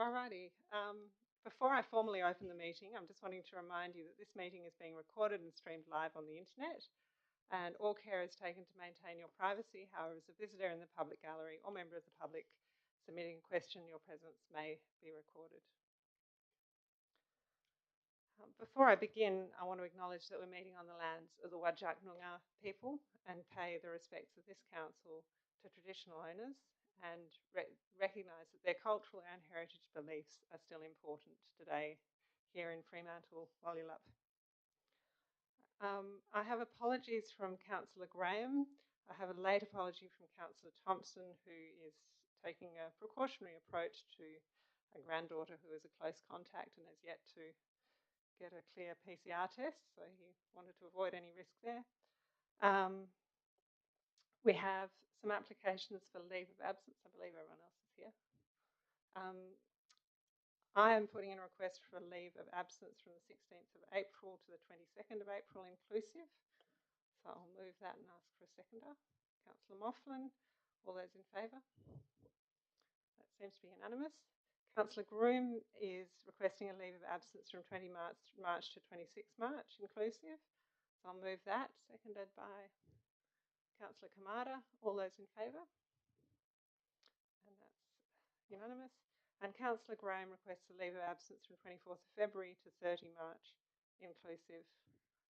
Alrighty. Before I formally open the meeting, I'm just wanting to remind you that this meeting is being recorded and streamed live on the internet, and all care is taken to maintain your privacy. However, as a visitor in the public gallery or member of the public submitting a question, your presence may be recorded. Before I begin, I want to acknowledge that we're meeting on the lands of the Whadjuk Noongar people and pay the respects of this council to traditional owners and recognise that their cultural and heritage beliefs are still important today here in Fremantle, Walyalup. I have apologies from Councillor Graham. I have a late apology from Councillor Thompson, who is taking a precautionary approach to a granddaughter who is a close contact and has yet to get a clear PCR test, so he wanted to avoid any risk there. We have some applications for leave of absence. I believe everyone else is here. I am putting in a request for a leave of absence from the 16th of April to the 22nd of April inclusive. So I'll move that and ask for a seconder. Councillor Moughlin, all those in favour? That seems to be unanimous. Councillor Groom is requesting a leave of absence from 20 March to 26 March inclusive. So I'll move that, seconded by Councillor Kamada. All those in favour? And that's unanimous. And Councillor Graham requests a leave of absence from 24th of February to 30 March inclusive.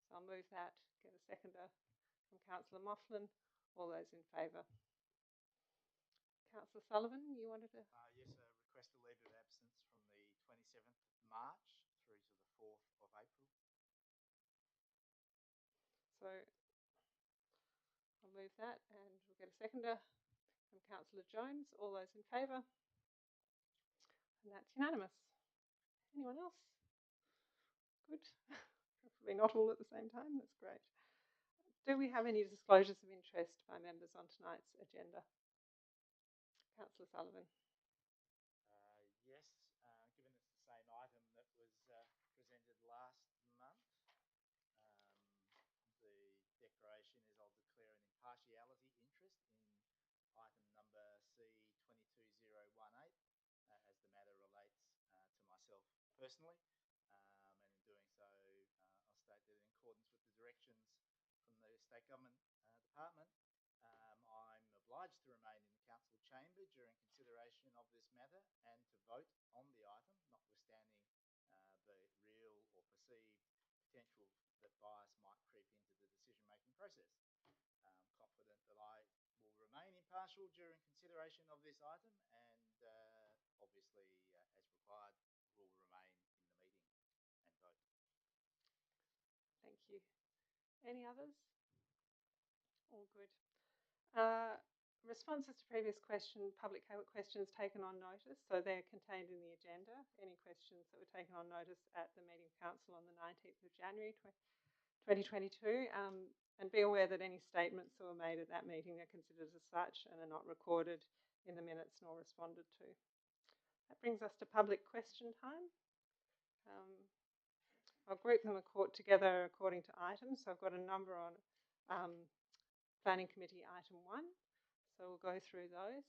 So I'll move that, get a seconder from Councillor Moughlin. All those in favour? Councillor Sullivan, you wanted to? Yes, request a leave of absence from the 27th of March through to the 4th of April. So I'll move that and we'll get a seconder from Councillor Jones. All those in favour? And that's unanimous. Anyone else? Good. Preferably not all at the same time. That's great. Do we have any disclosures of interest by members on tonight's agenda? Councillor Sullivan. Yes, given it's the same item that was presented last month, the declaration is I'll declare an impartiality interest in item number C22018 as the matter relates to myself personally, and in doing so I'll state that in accordance with the directions from the State Government Department, I'm obliged to remain in the council chamber during consideration of this matter and to vote on the item, notwithstanding the real or perceived potential that bias might creep into the decision-making process. I'm confident that I will remain impartial during consideration of this item and obviously, as required, will remain in the meeting and vote. Thank you. Any others? All good. Responses to previous public questions taken on notice, so they're contained in the agenda. Any questions that were taken on notice at the meeting of council on the 19th of January 2022, and be aware that any statements that were made at that meeting are considered as such and are not recorded in the minutes nor responded to. That brings us to public question time. I'll group them together according to items. So I've got a number on Planning Committee item 1. So we'll go through those.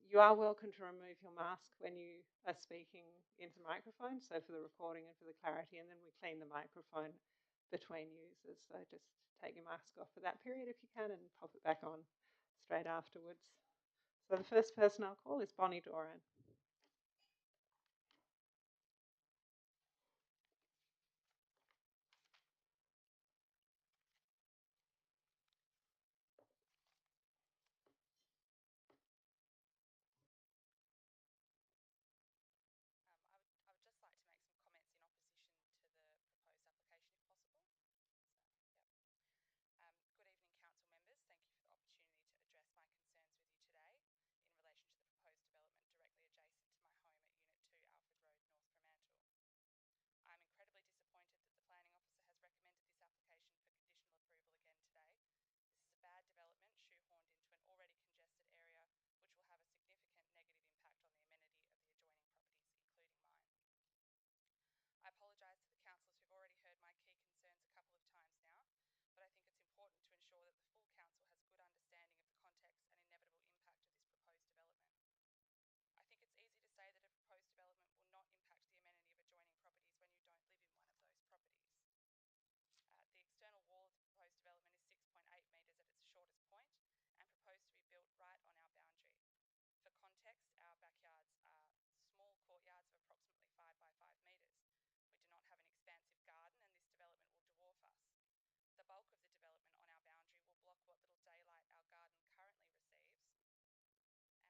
You are welcome to remove your mask when you are speaking into the microphone, so for the recording and for the clarity, and then we clean the microphone between users. So just take your mask off for that period if you can and pop it back on straight afterwards. So the first person I'll call is Bonnie Doran. Good evening, council members. Thank you for the opportunity to address my concerns with you today in relation to the proposed development directly little daylight our garden currently receives, and will significantly impact the use of our living area, which opens up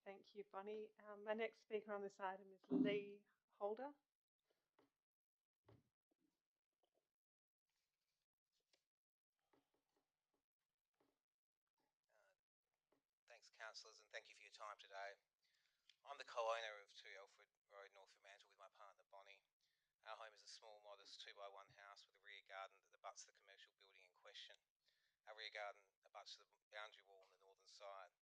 Thank you, Bonnie. My next speaker on this item is Lee Holder. Thanks, councillors, and thank you for your time today. I'm the co-owner of 2 Alfred Road, North Fremantle, with my partner Bonnie. Our home is a small, modest 2x1 house with a rear garden that abuts the commercial building in question. Our rear garden abuts the boundary wall on the northern side.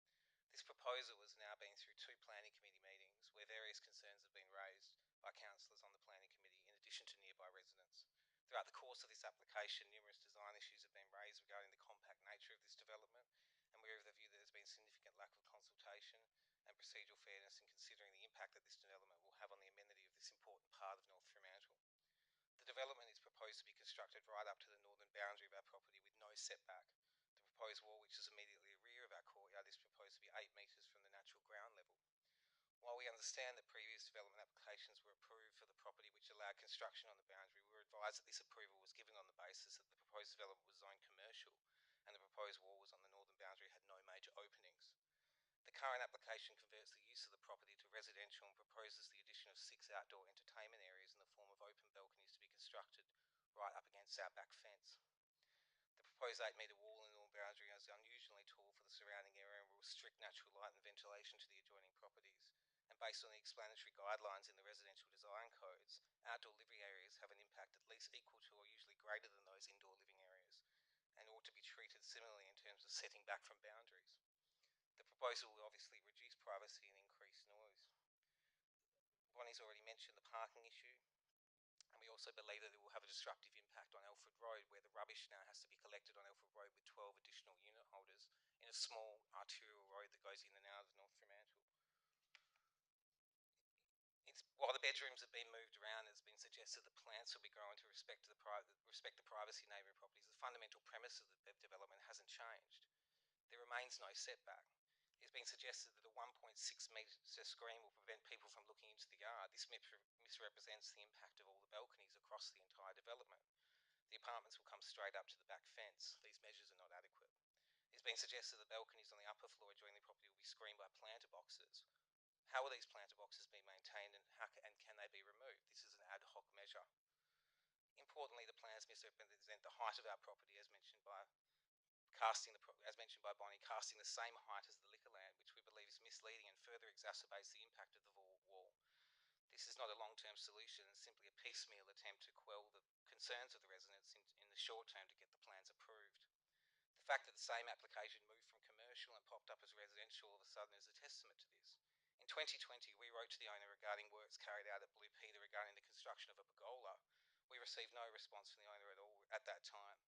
This proposal has now been through 2 planning committee meetings where various concerns have been raised by councillors on the planning committee in addition to nearby residents. Throughout the course of this application, numerous design issues have been raised regarding the compact nature of this development, and we're of the view that there's been significant lack of consultation and procedural fairness in considering the impact that this development will have on the amenity of this important part of North Fremantle. The development is proposed to be constructed right up to the northern boundary of our property with no setback. The proposed wall, which is immediately rear of our courtyard, is proposed to be 8 metres from the natural ground level. While we understand that previous development applications were approved for the property which allowed construction on the boundary, we were advised that this approval was given on the basis that the proposed development was zoned commercial and the proposed wall was on the northern boundary had no major openings. The current application converts the use of the property to residential and proposes the addition of 6 outdoor entertainment areas in the form of open balconies to be constructed right up against our back fence. The proposed 8-metre wall in the northern boundary is unusually tall for the surrounding area and will restrict natural light and ventilation to the adjoining properties. And based on the explanatory guidelines in the residential design codes, outdoor living areas have an impact at least equal to or usually greater than those indoor living areas, and ought to be treated similarly in terms of setting back from boundaries. The proposal will obviously reduce privacy and increase noise. Bonnie's already mentioned the parking issue, and we also believe that it will have a disruptive impact on Alfred Road, where the rubbish now has to be collected on Alfred Road with 12 additional unit holders in a small arterial road that goes in and out of North Fremantle. While the bedrooms have been moved around, it's been suggested that plants will be grown to respect the privacy neighbouring properties. The fundamental premise of the development hasn't changed. There remains no setback. It's been suggested that a 1.6 metre screen will prevent people from looking into the yard. This misrepresents the impact of all the balconies across the entire development. The apartments will come straight up to the back fence. These measures are not adequate. It's been suggested that balconies on the upper floor adjoining the property will be screened by planter boxes. How will these planter boxes be maintained, and can they be removed? This is an ad hoc measure. Importantly, the plans misrepresent the height of our property, as mentioned by as mentioned by Bonnie, casting the same height as the liquor land, which we believe is misleading and further exacerbates the impact of the wall. This is not a long-term solution, it's simply a piecemeal attempt to quell the concerns of the residents in the short term to get the plans approved. The fact that the same application moved from commercial and popped up as residential all of a sudden is a testament to this. In 2020, we wrote to the owner regarding works carried out at Blue Peter regarding the construction of a pergola. We received no response from the owner at all at that time.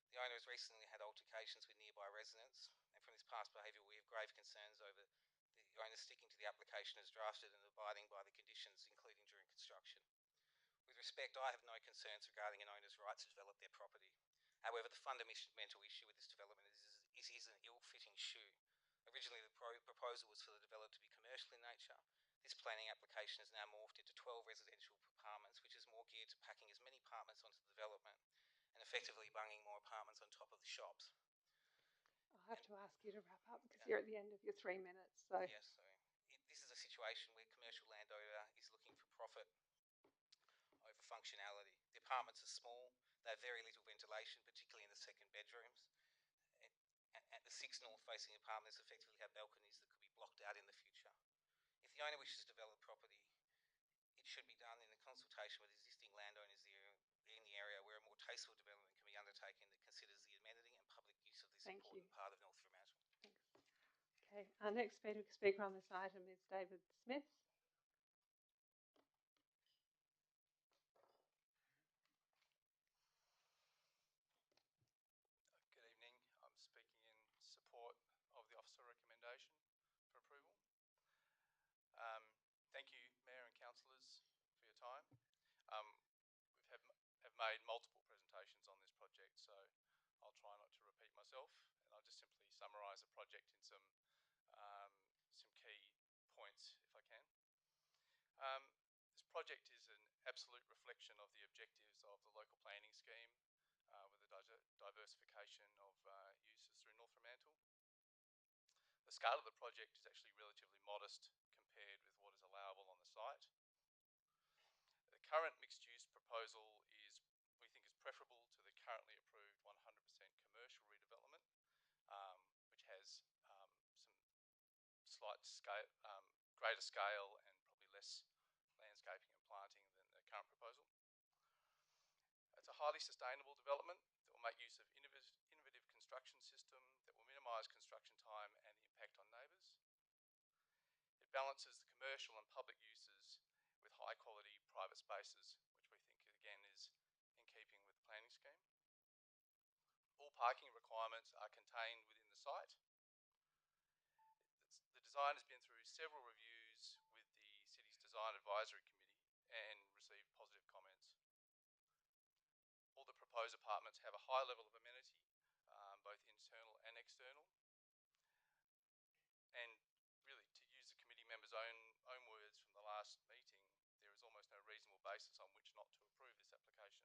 The owner has recently had altercations with nearby residents, and from this past behaviour we have grave concerns over the owner sticking to the application as drafted and abiding by the conditions, including during construction. With respect, I have no concerns regarding an owner's rights to develop their property. However, the fundamental issue with this development is an ill-fitting shoe. Originally, the proposal was for the development to be commercial in nature. This planning application has now morphed into 12 residential apartments, which is more geared to packing as many apartments onto the development and effectively bunging more apartments on top of the shops. I'll have to ask you to wrap up because you're at the end of your 3 minutes. So yes, this is a situation where commercial landowner is looking for profit over functionality. The apartments are small, they have very little ventilation, particularly in the second bedrooms. At the 6 north-facing apartments effectively have balconies that could be blocked out in the future. If the owner wishes to develop property, it should be done in a consultation with existing landowners in the area where a more tasteful development can be undertaken that considers the amenity and public use of this important part of North Fremantle. Thanks. Okay, our next speaker on this item is David Smith. Good evening. I'm speaking in support of the officer recommendation for approval. Thank you, Mayor and Councillors, for your time. We have made multiple presentations on this project, so I'll try not to repeat myself, and I'll just simply summarise the project in some key points, if I can. This project is an absolute reflection of the objectives of the local planning scheme with the diversification of uses through North Fremantle. The scale of the project is actually relatively modest compared with what is allowable on the site. The current mixed-use proposal we think is preferable to the currently approved 100% commercial redevelopment, which has some slight scale, greater scale and probably less landscaping and planting than the current proposal. It's a highly sustainable development that will make use of innovative construction system that will minimise construction time and the impact on neighbours. It balances the commercial and public uses with high quality private spaces, which we think again is in keeping with the planning scheme. All parking requirements are contained within the site. The design has been through several reviews with the city's Design Advisory Committee and received positive comments. All the proposed apartments have a high level of amenity, both internal and external. And really, to use the committee members' own words from the last meeting, there is almost no reasonable basis on which not to approve this application.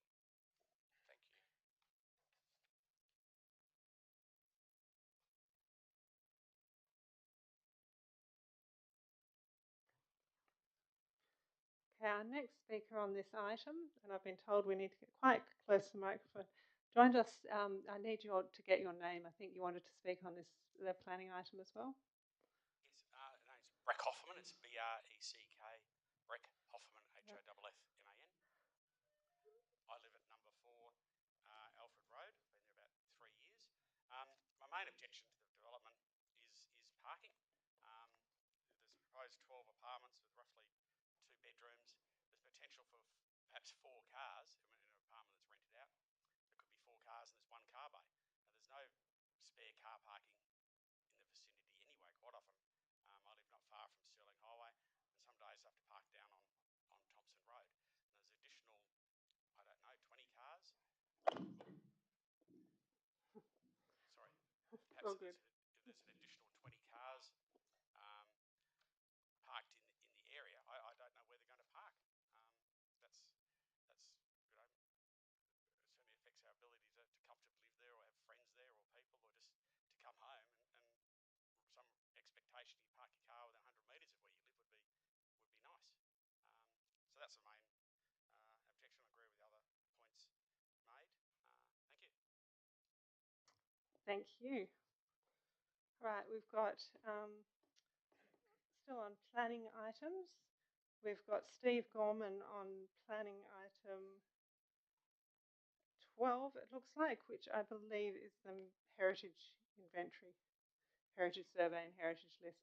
Thank you. Okay, our next speaker on this item, and I've been told we need to get quite close to the microphone. Joined us, I need you all to get your name. I think you wanted to speak on the planning item as well. Yes, the name's Breck Hoffman. It's B-R-E-C-K, Breck Hoffman, H-O-F-F-M-A-N. I live at number 4 Alfred Road. I've been there about 3 years. My main objection to the development is parking. There's proposed 12 apartments with roughly 2 bedrooms. There's potential for perhaps 4 cars in an apartment that's rented out. There could be 4 cars and there's 1 car bay. Now, there's no spare car parking in the vicinity anyway, quite often. I live not far from Stirling Highway, and some days I have to park down on Thompson Road. And there's additional, I don't know, 20 cars. Sorry, perhaps there's an additional 20 cars parked in the area. I don't know where they're going to park. That's you know, it certainly affects our ability to comfortably live there or have friends there or people or just to come home and some expectation you park your car within 100 metres of where you live would be nice. So that's the main objection. I agree with the other points made. Thank you. Thank you. Right, we've got still on planning items. We've got Steve Gorman on planning item 12, it looks like, which I believe is the heritage inventory, heritage survey and heritage list.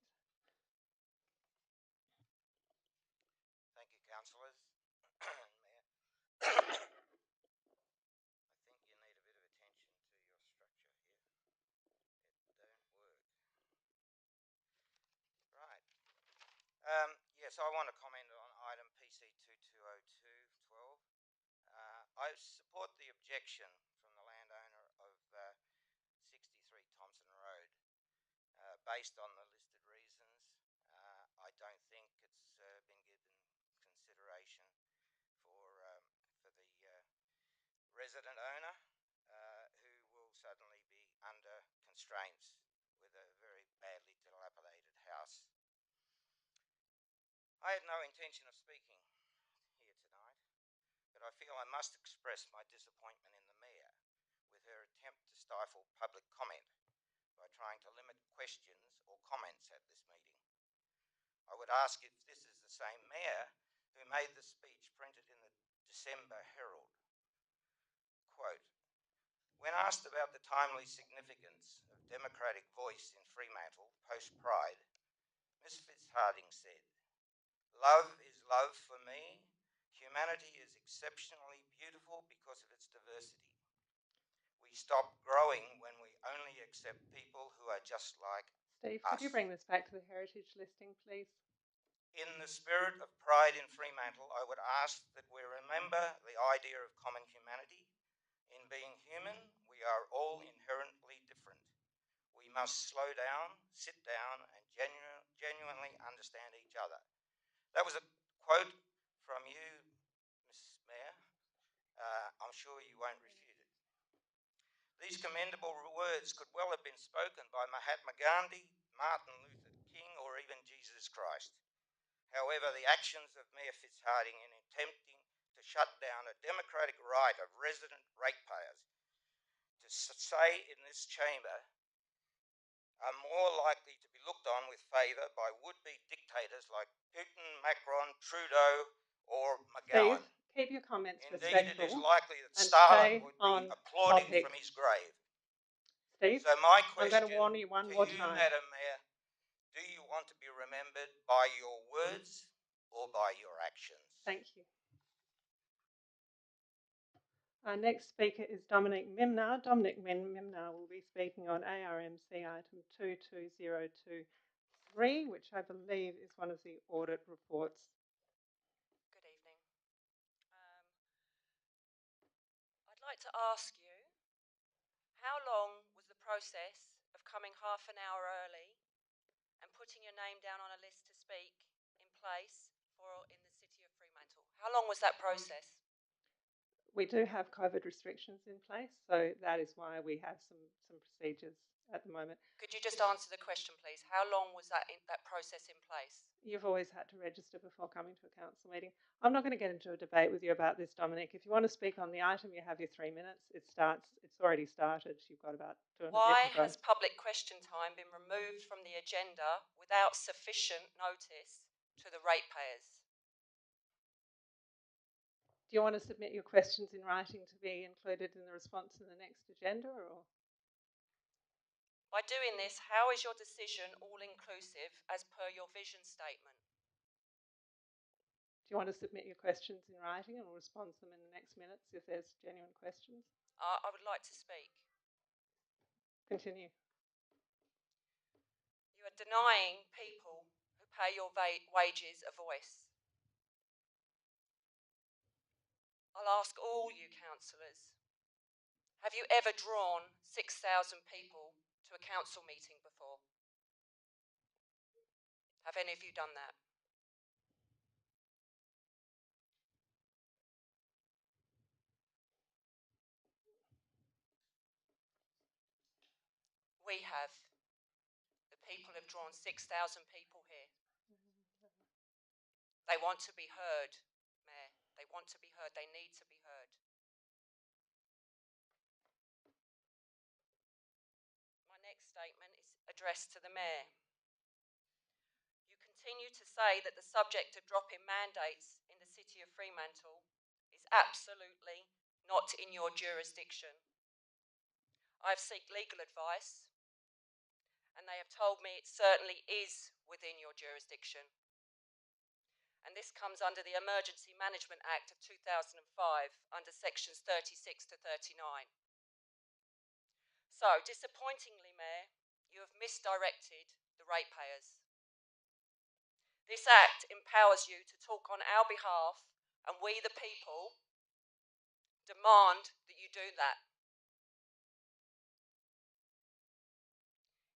Thank you, councillors. Mayor. I think you need a bit of attention to your structure here. It don't work. Right. Yes, I want to comment on item PC 220212. I support the objection from the landowner of 63 Thompson Road. Based on the listed reasons, I don't think it's been given consideration for the resident owner who will suddenly be under constraints with a very badly dilapidated house. I had no intention of speaking here tonight, but I feel I must express my disappointment in the Mayor with her attempt to stifle public comment by trying to limit questions or comments at this meeting. I would ask if this is the same Mayor who made the speech printed in the December Herald. Quote, when asked about the timely significance of democratic voice in Fremantle post-Pride, Ms Fitzharding said, love is love for me. Humanity is exceptionally beautiful because of its diversity. We stop growing when we only accept people who are just like Steve, us. could you bring this back to the heritage listing, please? In the spirit of pride in Fremantle, I would ask that we remember the idea of common humanity. In being human, we are all inherently different. We must slow down, sit down, and genuinely understand each other. That was a quote from you, Ms. Mayor. I'm sure you won't refute it. These commendable words could well have been spoken by Mahatma Gandhi, Martin Luther King, or even Jesus Christ. However, the actions of Mayor Fitzharding in attempting to shut down a democratic right of resident ratepayers to say in this chamber are more likely to be looked on with favour by would-be dictators like Putin, Macron, Trudeau, or McGowan. Steve, keep your comments Indeed, it is respectful likely that and Stalin stay would be on applauding topic. from his grave. Steve, So my I'm question going to warn you one to more you, time. Madam Mayor, do you want to be remembered by your words or by your actions? Thank you. Our next speaker is Dominic Mimnar. Dominic Mimnar will be speaking on ARMC item 22023, which I believe is one of the audit reports. Good evening. I'd like to ask you, how long was the process of coming half an hour early and putting your name down on a list to speak in place in the city of Fremantle? How long was that process? We do have COVID restrictions in place, so that is why we have some procedures at the moment. Could you just answer the question, please? How long was that process in place? You've always had to register before coming to a council meeting. I'm not going to get into a debate with you about this, Dominic. If you want to speak on the item, you have your 3 minutes. It's already started. You've got about 2 and a bit to go. Why has public question time been removed from the agenda without sufficient notice to the ratepayers? Do you want to submit your questions in writing to be included in the response in the next agenda, or? By doing this, how is your decision all-inclusive as per your vision statement? Do you want to submit your questions in writing and we'll respond to them in the next minutes if there's genuine questions? I would like to speak. Continue. You are denying people who pay your wages a voice. I'll ask all you councillors, have you ever drawn 6,000 people to a council meeting before? Have any of you done that? We have. The people have drawn 6,000 people here. They want to be heard, Mayor. They want to be heard. They need to be heard. addressed to the Mayor. You continue to say that the subject of drop-in mandates in the City of Fremantle is absolutely not in your jurisdiction. I have sought legal advice, and they have told me it certainly is within your jurisdiction. And this comes under the Emergency Management Act of 2005, under sections 36 to 39. So, disappointingly, Mayor, you have misdirected the ratepayers. This Act empowers you to talk on our behalf, and we, the people, demand that you do that.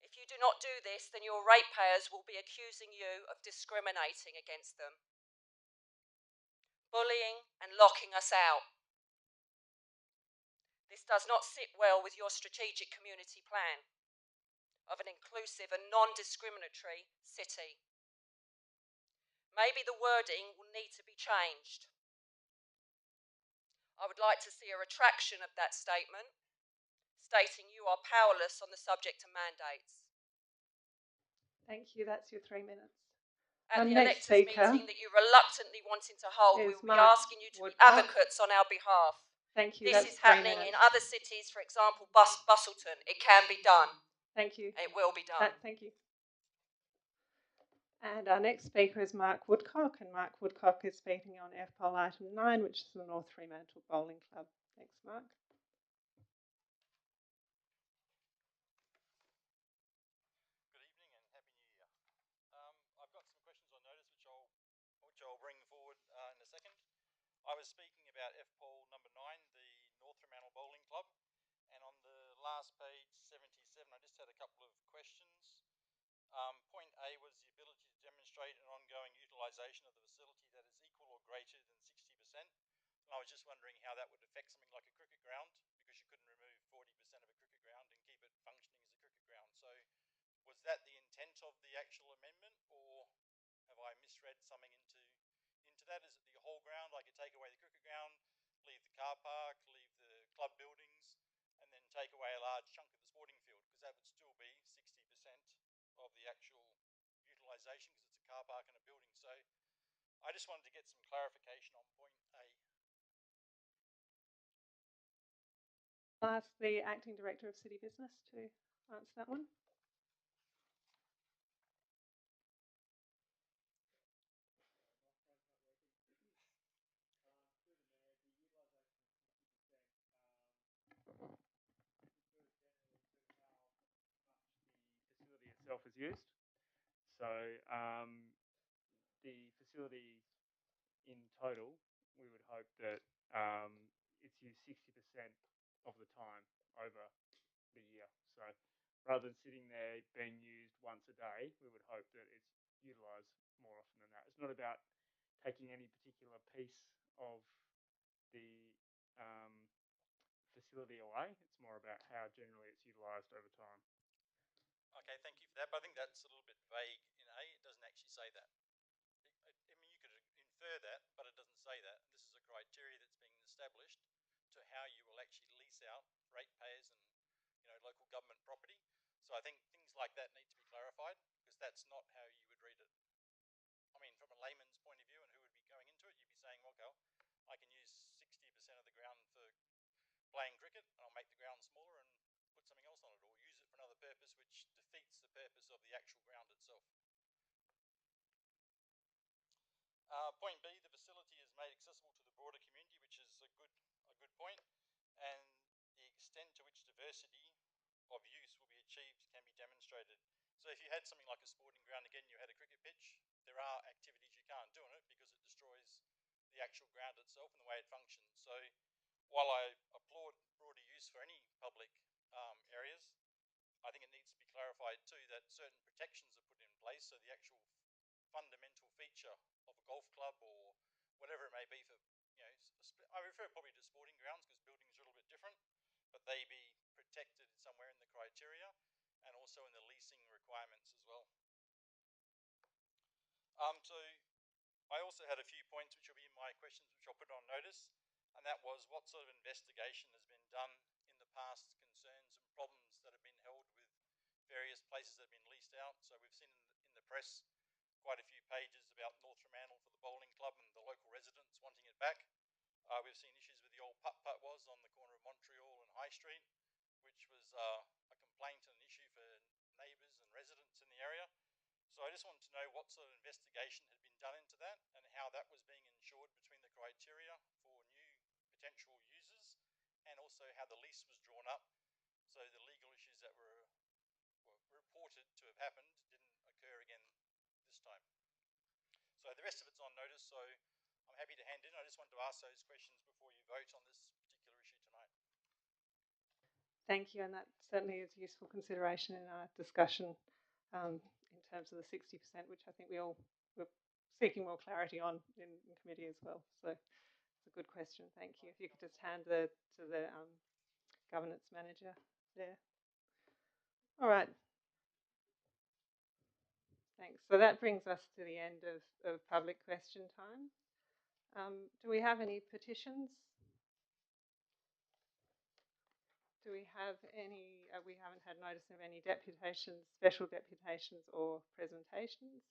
If you do not do this, then your ratepayers will be accusing you of discriminating against them, bullying and locking us out. This does not sit well with your strategic community plan of an inclusive and non-discriminatory city. Maybe the wording will need to be changed. I would like to see a retraction of that statement, stating you are powerless on the subject of mandates. Thank you. That's your 3 minutes. At Our the next electors' speaker meeting that you reluctantly wanted to hold, we is will be Mark asking you to be Woodcock. advocates on our behalf. Thank you. This That's is 3 happening in minutes. other cities, for example, Busselton. It can be done. Thank you. It will be done. Thank you. And our next speaker is Mark Woodcock, and Mark Woodcock is speaking on FPOL item 9, which is the North Fremantle Bowling Club. Thanks, Mark. Good evening and Happy New Year. I've got some questions on notice which I'll bring forward in a second. I was speaking about FPOL number 9, the North Fremantle Bowling Club, and on the last page 77 I just had a couple of questions. Point A was the ability to demonstrate an ongoing utilisation of the facility that is equal or greater than 60%. And I was just wondering how that would affect something like a cricket ground, because you couldn't remove 40% of a cricket ground and keep it functioning as a cricket ground. So was that the intent of the actual amendment, or have I misread something into that? Is it the whole ground? I could take away the cricket ground, leave the car park, leave the club buildings, and then take away a large chunk of the sporting field, because that would still be 60% of the actual utilisation, because it's a car park and a building. So I just wanted to get some clarification on point A. I'll ask the Acting Director of City Business to answer that one. Facility itself is used. So the facility in total, we would hope that it's used 60% of the time over the year. So rather than sitting there being used once a day, we would hope that it's utilised more often than that. It's not about taking any particular piece of the facility away. It's more about how generally it's utilised over time. Okay, thank you for that, but I think that's a little bit vague in A. It doesn't actually say that. I mean, you could infer that, but it doesn't say that. This is a criteria that's being established to how you will actually lease out ratepayers and local government property. So I think things like that need to be clarified, because that's not how you would read it. I mean, from a layman's point of view and who would be going into it, you'd be saying, well, I can use 60% of the ground for playing cricket, and I'll make the ground smaller and put something else on it, or use it for another purpose which defeats the purpose of the actual ground itself. Point B, the facility is made accessible to the broader community, which is a good point, and the extent to which diversity of use will be achieved can be demonstrated. So if you had something like a sporting ground, again, you had a cricket pitch, there are activities you can't do on it because it destroys the actual ground itself and the way it functions. So while I applaud broader use for any public areas, I think it needs to be clarified too that certain protections are put in place, so the actual fundamental feature of a golf club or whatever it may be for, I refer probably to sporting grounds because buildings are a little bit different, but they be protected somewhere in the criteria and also in the leasing requirements as well. So I also had a few points which will be in my questions, which I'll put on notice, and that was what sort of investigation has been done in the past concerns and problems that have been held with various places that have been leased out. So we've seen in the press quite a few pages about North Fremantle for the bowling club and the local residents wanting it back. We've seen issues with the old putt-putt was on the corner of Montreal and High Street, which was a complaint and an issue for neighbours and residents in the area. So I just wanted to know what sort of investigation had been done into that and how that was being ensured between the criteria for new potential users, and also how the lease was drawn up so the legal issues that were reported to have happened didn't occur again this time. So the rest of it's on notice, so I'm happy to hand in. I just wanted to ask those questions before you vote on this particular issue tonight. Thank you, and that certainly is useful consideration in our discussion in terms of the 60%, which I think we're seeking more clarity on in committee as well. So it's a good question. Thank you. If you could just hand to the governance manager there. All right. Thanks. So that brings us to the end of public question time. Do we have any petitions? Do we have any, we haven't had notice of any deputations, special deputations or presentations.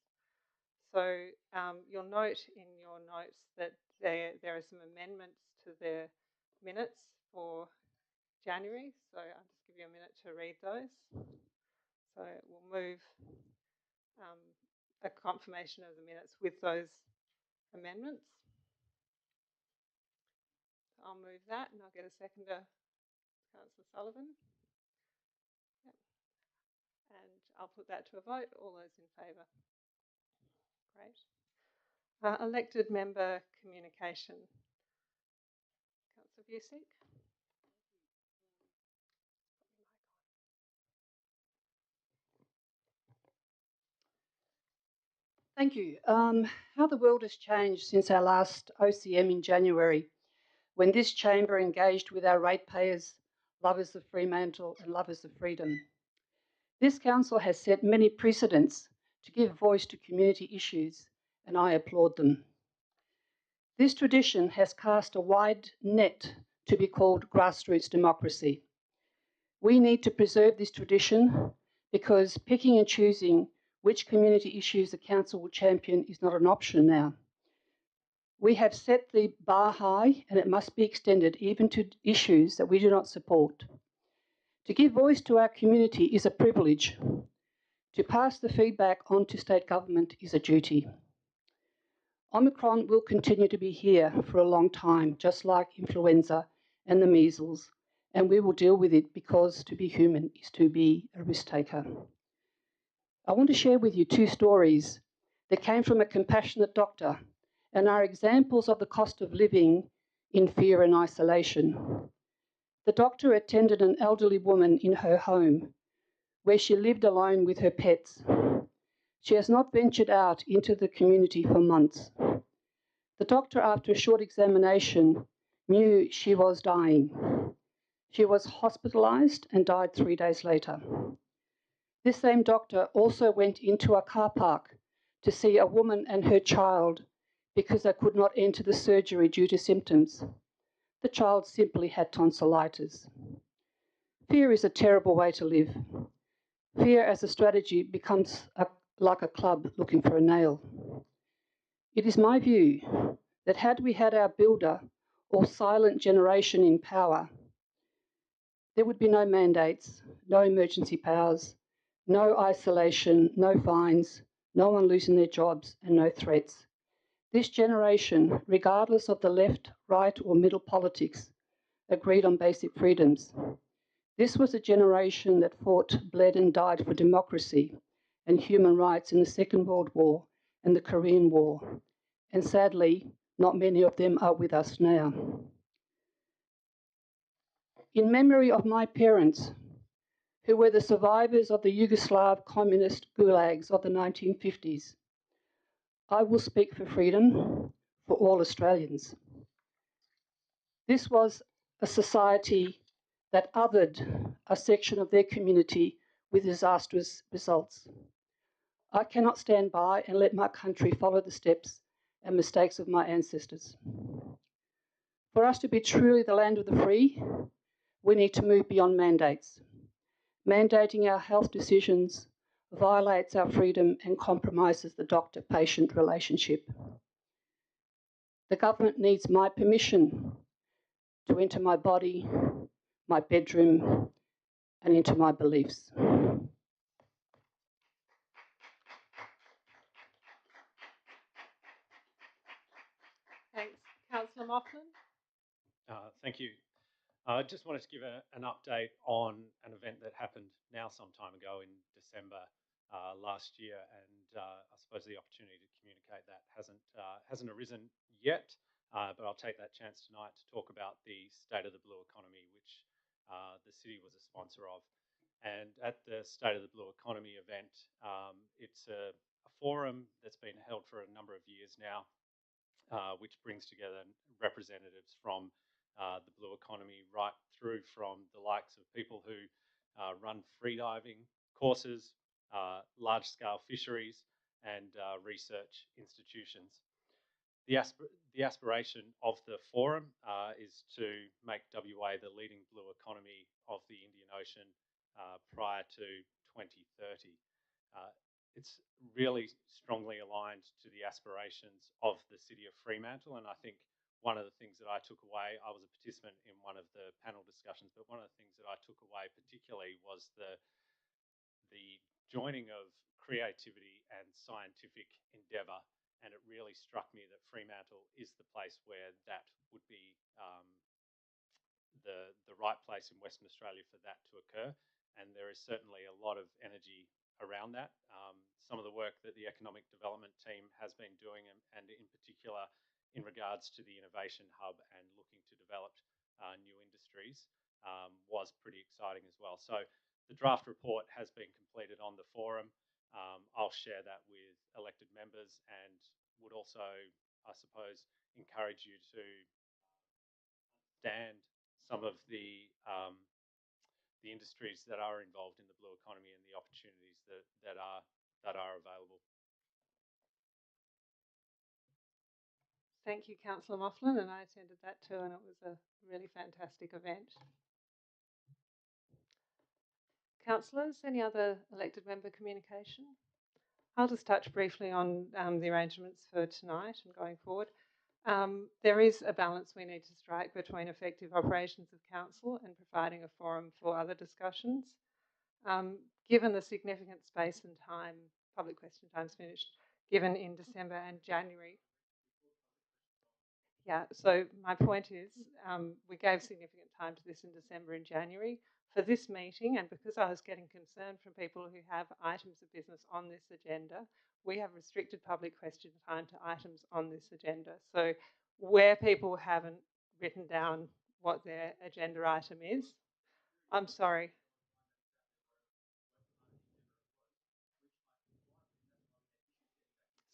So you'll note in your notes that there are some amendments to the minutes for January. So I'll just give you a minute to read those. So we'll move a confirmation of the minutes with those amendments. I'll move that and I'll get a seconder. Councillor Sullivan. Yep. And I'll put that to a vote. All those in favour? Great. Elected member communication. Councillor Busick. Thank you. How the world has changed since our last OCM in January, when this chamber engaged with our ratepayers, lovers of Fremantle and lovers of freedom. This council has set many precedents to give voice to community issues, and I applaud them. This tradition has cast a wide net to be called grassroots democracy. We need to preserve this tradition because picking and choosing which community issues the council will champion is not an option now. We have set the bar high, and it must be extended even to issues that we do not support. To give voice to our community is a privilege. To pass the feedback on to state government is a duty. Omicron will continue to be here for a long time, just like influenza and the measles, and we will deal with it because to be human is to be a risk taker. I want to share with you two stories that came from a compassionate doctor and are examples of the cost of living in fear and isolation. The doctor attended an elderly woman in her home where she lived alone with her pets. She has not ventured out into the community for months. The doctor, after a short examination, knew she was dying. She was hospitalised and died 3 days later. This same doctor also went into a car park to see a woman and her child because they could not enter the surgery due to symptoms. The child simply had tonsillitis. Fear is a terrible way to live. Fear as a strategy becomes like a club looking for a nail. It is my view that had we had our builder or silent generation in power, there would be no mandates, no emergency powers, no isolation, no fines, no one losing their jobs, and no threats. This generation, regardless of the left, right, or middle politics, agreed on basic freedoms. This was a generation that fought, bled, and died for democracy and human rights in the Second World War and the Korean War. And sadly, not many of them are with us now. In memory of my parents, who were the survivors of the Yugoslav communist gulags of the 1950s, I will speak for freedom for all Australians. This was a society that othered a section of their community with disastrous results. I cannot stand by and let my country follow the steps and mistakes of my ancestors. For us to be truly the land of the free, we need to move beyond mandates. Mandating our health decisions violates our freedom and compromises the doctor-patient relationship. The government needs my permission to enter my body, my bedroom, and into my beliefs. Thanks. Councillor Mofflin. Thank you. I just wanted to give an update on an event that happened now some time ago in December last year, and I suppose the opportunity to communicate that hasn't arisen yet, but I'll take that chance tonight to talk about the State of the Blue Economy, which the city was a sponsor of. And at the State of the Blue Economy event, it's a forum that's been held for a number of years now, which brings together representatives from the blue economy right through from the likes of people who run freediving courses, large-scale fisheries, and research institutions. The aspiration of the forum is to make WA the leading blue economy of the Indian Ocean prior to 2030. It's really strongly aligned to the aspirations of the city of Fremantle, and I think one of the things that I took away, I was a participant in one of the panel discussions, but one of the things that I took away particularly was the joining of creativity and scientific endeavour, and it really struck me that Fremantle is the place where that would be the right place in Western Australia for that to occur, and there is certainly a lot of energy around that. Some of the work that the economic development team has been doing, and in particular in regards to the innovation hub and looking to develop new industries, was pretty exciting as well. So the draft report has been completed on the forum. I'll share that with elected members, and would also, I suppose, encourage you to understand some of the industries that are involved in the blue economy and the opportunities that are available. Thank you, Councillor Mofflin, and I attended that too, and it was a really fantastic event. Councillors, any other elected member communication? I'll just touch briefly on the arrangements for tonight and going forward. There is a balance we need to strike between effective operations of council and providing a forum for other discussions. Given the significant space and time, public question time's finished, given in December and January. Yeah, so my point is we gave significant time to this in December and January. For this meeting, and because I was getting concerned from people who have items of business on this agenda, we have restricted public question time to items on this agenda. So where people haven't written down what their agenda item is, I'm sorry.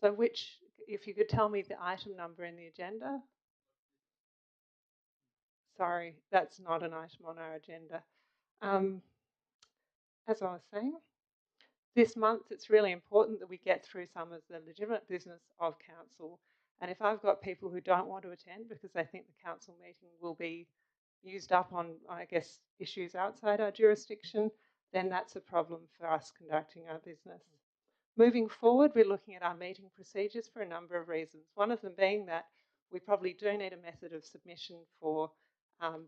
So if you could tell me the item number in the agenda. Sorry, that's not an item on our agenda. As I was saying, this month it's really important that we get through some of the legitimate business of council. And if I've got people who don't want to attend because they think the council meeting will be used up on, I guess, issues outside our jurisdiction, then that's a problem for us conducting our business. Moving forward, we're looking at our meeting procedures for a number of reasons. One of them being that we probably do need a method of submission for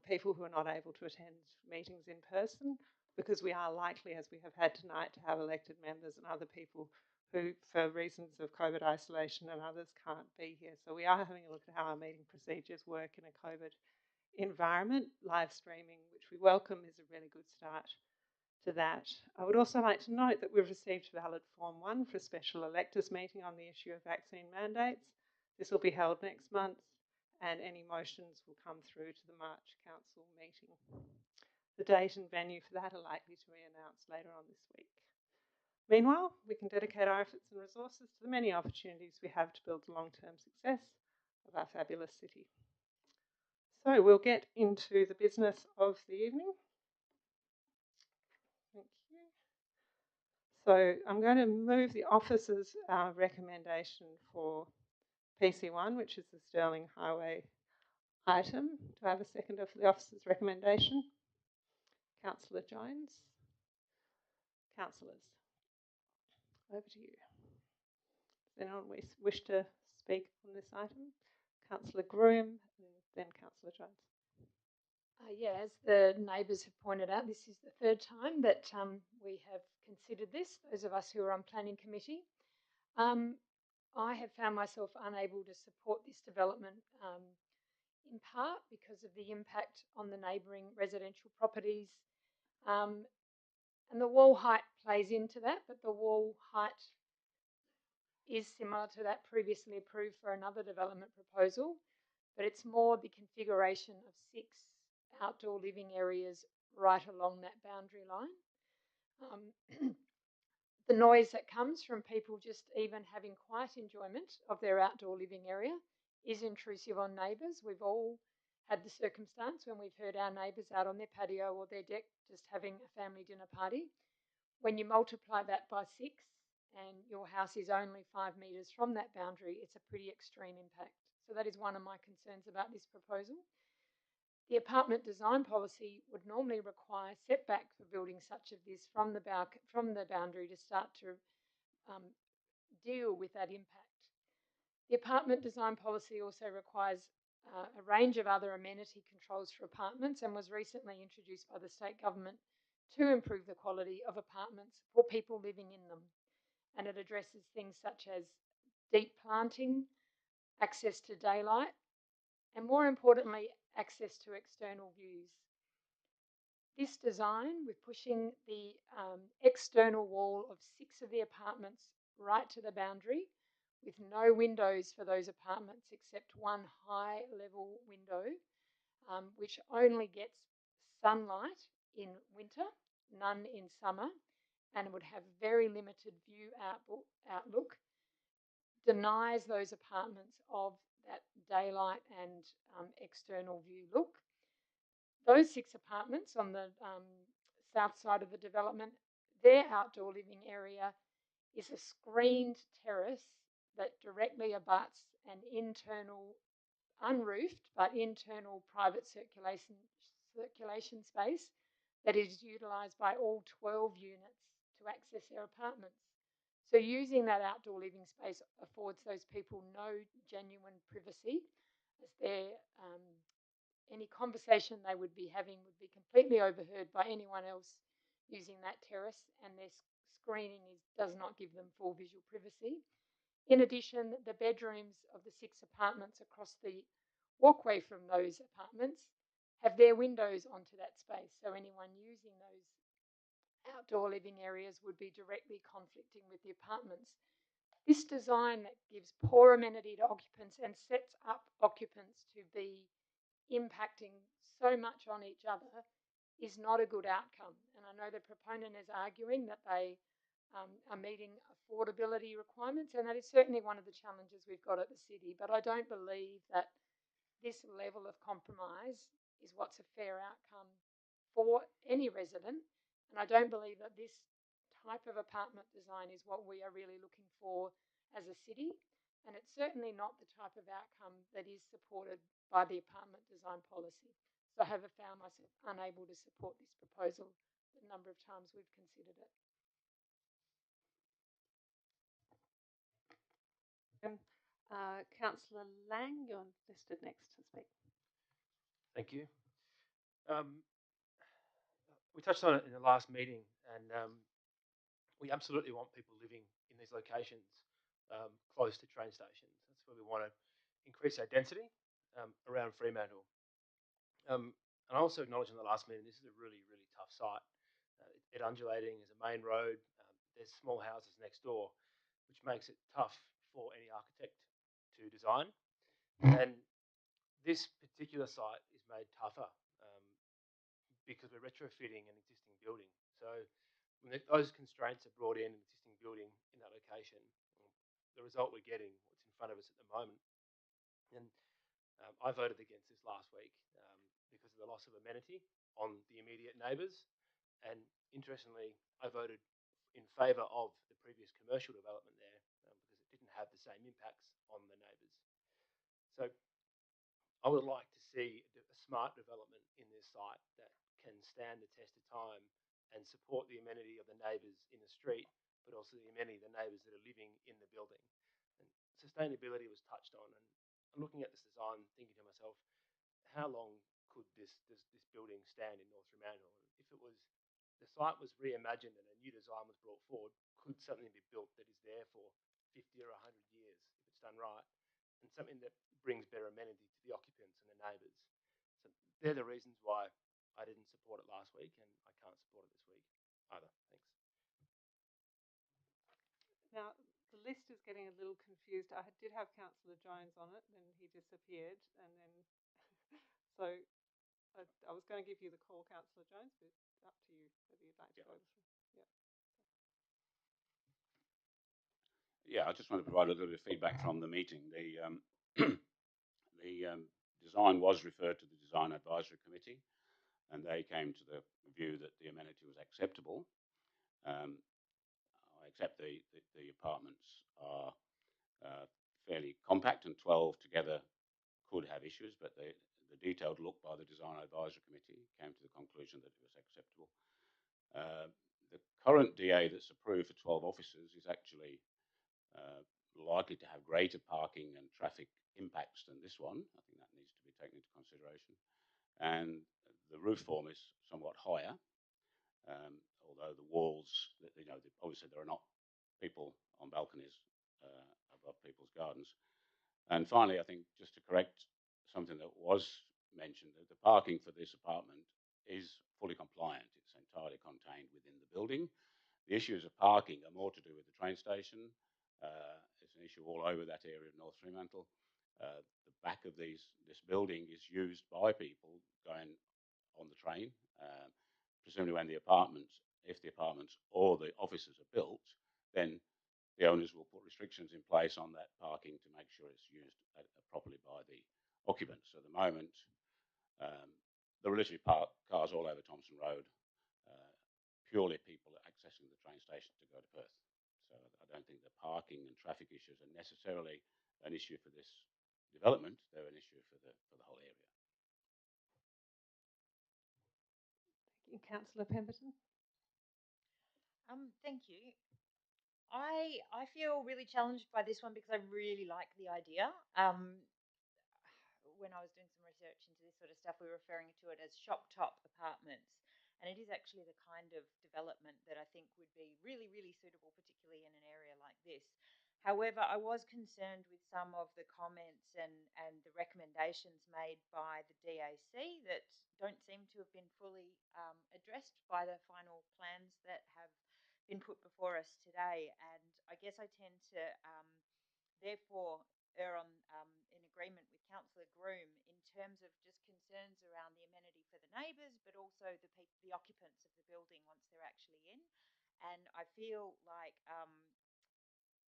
people who are not able to attend meetings in person, because we are likely, as we have had tonight, to have elected members and other people who, for reasons of COVID isolation and others, can't be here. So we are having a look at how our meeting procedures work in a COVID environment. Live streaming, which we welcome, is a really good start to that. I would also like to note that we've received valid Form 1 for a special electors meeting on the issue of vaccine mandates. This will be held next month, and any motions will come through to the March Council meeting. The date and venue for that are likely to be announced later on this week. Meanwhile, we can dedicate our efforts and resources to the many opportunities we have to build the long-term success of our fabulous city. So we'll get into the business of the evening. Thank you. So I'm going to move the officer's recommendation for PC1, which is the Stirling Highway item. Do I have a seconder for the officer's recommendation? Councillor Jones. Councillors, over to you. Does anyone wish to speak on this item? Councillor Groom and then Councillor Jones. Yeah, as the neighbours have pointed out, this is the third time that we have considered this, those of us who are on planning committee. I have found myself unable to support this development in part because of the impact on the neighbouring residential properties. And the wall height plays into that, but the wall height is similar to that previously approved for another development proposal, but it's more the configuration of 6 outdoor living areas right along that boundary line. The noise that comes from people just even having quiet enjoyment of their outdoor living area is intrusive on neighbours. We've all had the circumstance when we've heard our neighbours out on their patio or their deck just having a family dinner party. When you multiply that by 6 and your house is only 5 metres from that boundary, it's a pretty extreme impact. So that is one of my concerns about this proposal. The apartment design policy would normally require setback for buildings such as this from the boundary to start to deal with that impact. The apartment design policy also requires a range of other amenity controls for apartments and was recently introduced by the state government to improve the quality of apartments for people living in them. And it addresses things such as deep planting, access to daylight, and more importantly, access to external views. This design, with pushing the external wall of 6 of the apartments right to the boundary, with no windows for those apartments except one high-level window, which only gets sunlight in winter, none in summer, and would have very limited view outlook, denies those apartments of that daylight and external view look. Those 6 apartments on the south side of the development, their outdoor living area is a screened terrace that directly abuts an internal, unroofed, but internal private circulation space that is utilised by all 12 units to access their apartments. So using that outdoor living space affords those people no genuine privacy, as any conversation they would be having would be completely overheard by anyone else using that terrace, and their screening does not give them full visual privacy. In addition, the bedrooms of the 6 apartments across the walkway from those apartments have their windows onto that space, so anyone using those outdoor living areas would be directly conflicting with the apartments. This design that gives poor amenity to occupants and sets up occupants to be impacting so much on each other is not a good outcome. And I know the proponent is arguing that they are meeting affordability requirements, and that is certainly one of the challenges we've got at the city, but I don't believe that this level of compromise is what's a fair outcome for any resident, and I don't believe that this type of apartment design is what we are really looking for as a city, and it's certainly not the type of outcome that is supported by the apartment design policy. So I have found myself unable to support this proposal the number of times we've considered it. Councillor Lang, you're listed next to speak. Thank you. We touched on it in the last meeting, and we absolutely want people living in these locations close to train stations. That's where we want to increase our density around Fremantle. And I also acknowledged in the last meeting, this is a really, really tough site. It undulating is a main road. There's small houses next door, which makes it tough for any architect to design. And this particular site is made tougher because we're retrofitting an existing building. So when those constraints are brought in an existing building in that location, the result we're getting, what's in front of us at the moment, and I voted against this last week because of the loss of amenity on the immediate neighbours. And interestingly, I voted in favour of the previous commercial development there because it didn't have the same impacts on the neighbours. So I would like to see a smart development in this site that can stand the test of time and support the amenity of the neighbours in the street, but also the amenity of the neighbours that are living in the building. And sustainability was touched on, and I'm looking at this design, thinking to myself, how long could this building stand in North Fremantle? If it was, the site was reimagined and a new design was brought forward, could something be built that is there for 50 or 100 years if it's done right, and something that brings better amenity to the occupants and the neighbours? So they're the reasons why I didn't support it last week, and I can't support it this week either. Thanks. Now, the list is getting a little confused. I did have Councillor Jones on it, then he disappeared, and then so I was going to give you the call, Councillor Jones, but up to you whether you'd like to go through. Yeah, I just want to provide a little bit of feedback from the meeting. The design was referred to the Design Advisory Committee, and they came to the view that the amenity was acceptable. I accept the apartments are fairly compact, and 12 together could have issues, but the detailed look by the Design Advisory Committee came to the conclusion that it was acceptable. The current DA that's approved for 12 officers is actually likely to have greater parking and traffic impacts than this one. I think that needs to be taken into consideration. And the roof form is somewhat higher, although the walls, obviously there are not people on balconies above people's gardens. And finally, I think just to correct something that was mentioned, that the parking for this apartment is fully compliant. It's entirely contained within the building. The issues of parking are more to do with the train station. It's an issue all over that area of North Fremantle. The back of this building is used by people going on the train. Presumably when if the apartments or the offices are built, then the owners will put restrictions in place on that parking to make sure it's used properly by the occupants. So at the moment, there are literally cars all over Thompson Road, purely people accessing the train station to go to Perth. So I don't think the parking and traffic issues are necessarily an issue for this development. They're an issue for the whole area. Thank you. Councillor Pemberton. Thank you. I feel really challenged by this one because I really like the idea. When I was doing some research into this sort of stuff, we were referring to it as shop top apartments. And it is actually the kind of development that I think would be really, really suitable, particularly in an area like this. However, I was concerned with some of the comments and the recommendations made by the DAC that don't seem to have been fully addressed by the final plans that have been put before us today. And I guess I tend to therefore err on in agreement with Councillor Groom in terms of just concerns around the amenity for the neighbours, but also the occupants of the building once they're actually in. And I feel like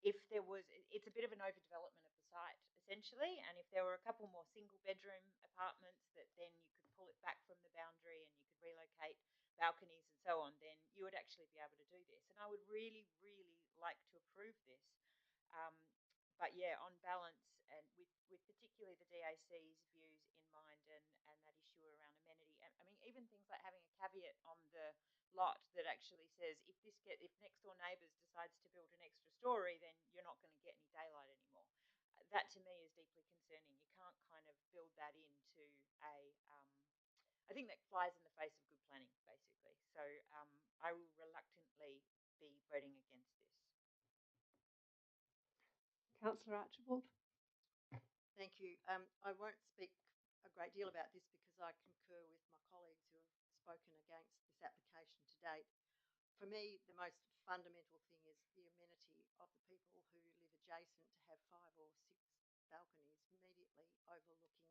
if there was, it's a bit of an overdevelopment of the site essentially, and if there were a couple more single bedroom apartments that then you could pull it back from the boundary and you could relocate balconies and so on, then you would actually be able to do this. And I would really, really like to approve this. But yeah, on balance, and with particularly the DAC's views in mind, and that issue around amenity. I mean, even things like having a caveat on the lot that actually says if next door neighbours decides to build an extra story, then you're not going to get any daylight anymore. That to me is deeply concerning. You can't kind of build that into a. I think that flies in the face of good planning, basically. So I will reluctantly be voting against this. Councillor Archibald. Thank you. I won't speak a great deal about this because I concur with my colleagues who have spoken against this application to date. For me, the most fundamental thing is the amenity of the people who live adjacent to have 5 or 6 balconies immediately overlooking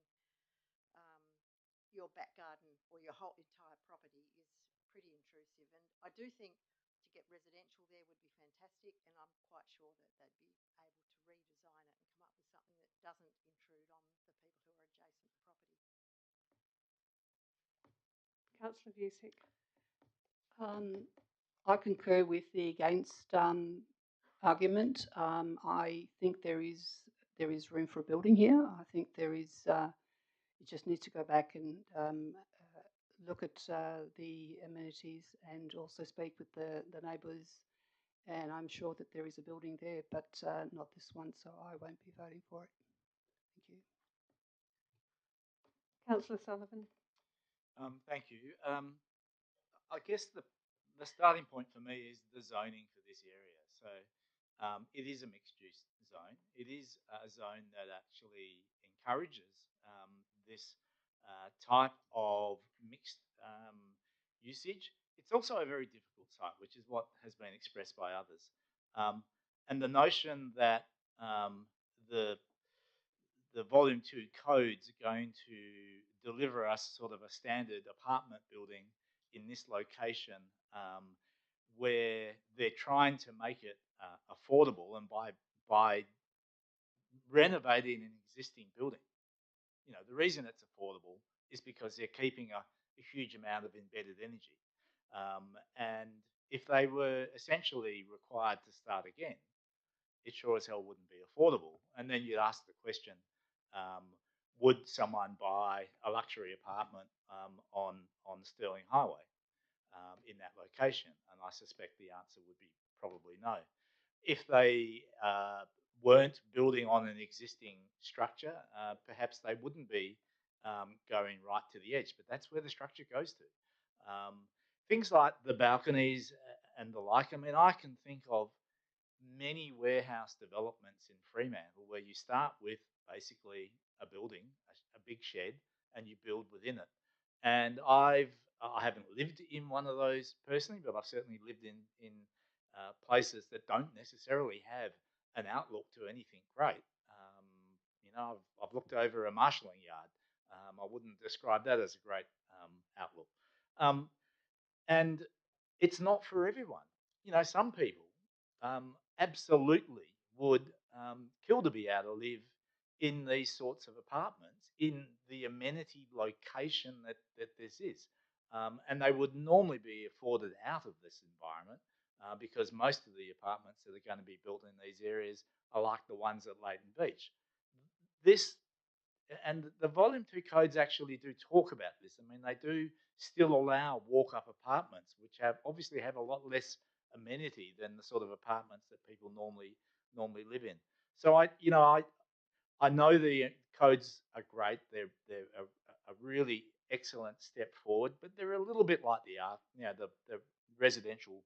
your back garden or your whole entire property is pretty intrusive. And I do think to get residential there would be fantastic, and I'm quite sure that they'd be able to redesign it and come up with something that doesn't intrude on the people who are adjacent to property. Councillor Vusic. I concur with the against argument. I think there is room for a building here. I think there is. It just needs to go back and look at the amenities and also speak with the neighbours. And I'm sure that there is a building there, but not this one, so I won't be voting for it. Thank you. Councillor Sullivan. Thank you. I guess the starting point for me is the zoning for this area. So it is a mixed-use zone. It is a zone that actually encourages this type of mixed usage. It's also a very difficult site, which is what has been expressed by others. And the notion that the Volume 2 codes are going to deliver us sort of a standard apartment building in this location where they're trying to make it affordable, and by renovating an existing building. You know, the reason it's affordable is because they're keeping a huge amount of embedded energy. And if they were essentially required to start again, it sure as hell wouldn't be affordable. And then you'd ask the question, would someone buy a luxury apartment on Stirling Highway in that location? And I suspect the answer would be probably no. If they weren't building on an existing structure, perhaps they wouldn't be going right to the edge, but that's where the structure goes to. Things like the balconies and the like, I mean, I can think of many warehouse developments in Fremantle where you start with basically a building, a big shed, and you build within it. And I haven't lived in one of those personally, but I've certainly lived in places that don't necessarily have an outlook to anything great. You know, I've looked over a marshalling yard. I wouldn't describe that as a great outlook. And it's not for everyone. You know, some people absolutely would kill to be able to live in these sorts of apartments in the amenity location that this is. And they would normally be afforded out of this environment because most of the apartments that are going to be built in these areas are like the ones at Leighton Beach. This and the Volume 2 codes actually do talk about this. I mean, they do still allow walk-up apartments, which obviously have a lot less amenity than the sort of apartments that people normally live in. So I know the codes are great. They're a really excellent step forward, but they're a little bit like the residential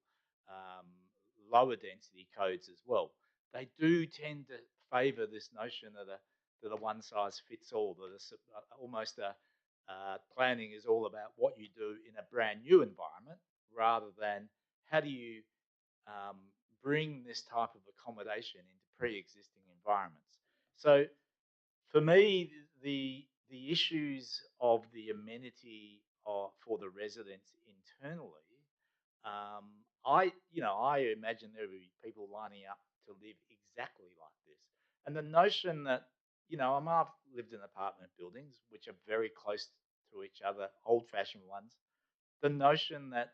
lower density codes as well. They do tend to favour this notion of the one size fits all. That almost planning is all about what you do in a brand new environment rather than how do you bring this type of accommodation into pre-existing environments. So for me, the issues of the amenity for the residents internally, I imagine there will be people lining up to live exactly like this. And the notion that, I've lived in apartment buildings which are very close to each other, old-fashioned ones. The notion that,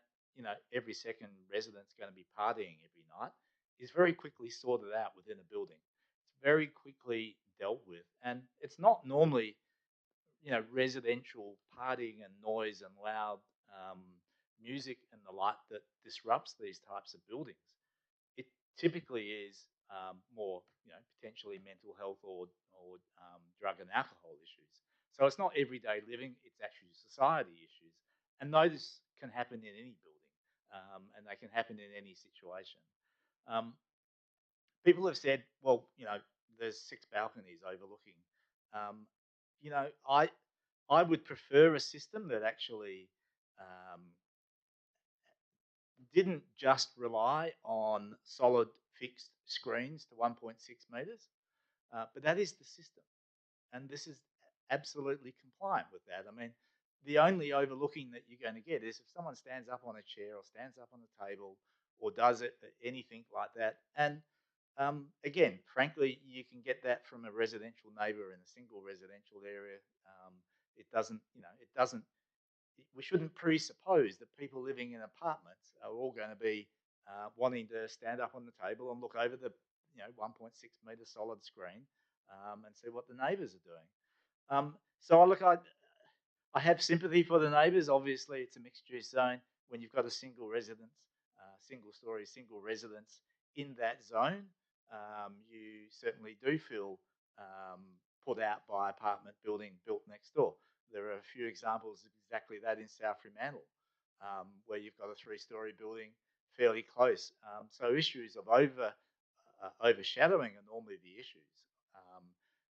every second resident's going to be partying every night is very quickly sorted out within a building. It's very quickly dealt with, and it's not normally, residential partying and noise and loud music and the like that disrupts these types of buildings. It typically is more, potentially mental health or drug and alcohol issues. So it's not everyday living; it's actually society issues, and those can happen in any building, and they can happen in any situation. People have said, well, there's 6 balconies overlooking. Um, I would prefer a system that actually didn't just rely on solid fixed screens to 1.6 metres, but that is the system. And this is absolutely compliant with that. I mean, the only overlooking that you're going to get is if someone stands up on a chair or stands up on a table or does anything like that. And again, frankly, you can get that from a residential neighbour in a single residential area. It doesn't, we shouldn't presuppose that people living in apartments are all going to be wanting to stand up on the table and look over the 1.6 metre solid screen and see what the neighbours are doing. So I have sympathy for the neighbours. Obviously, it's a mixed-use zone. When you've got a single residence, single story, single residence in that zone, you certainly do feel put out by apartment building built next door. There are a few examples of exactly that in South Fremantle, where you've got a three-story building fairly close. So issues of overshadowing are normally the issues.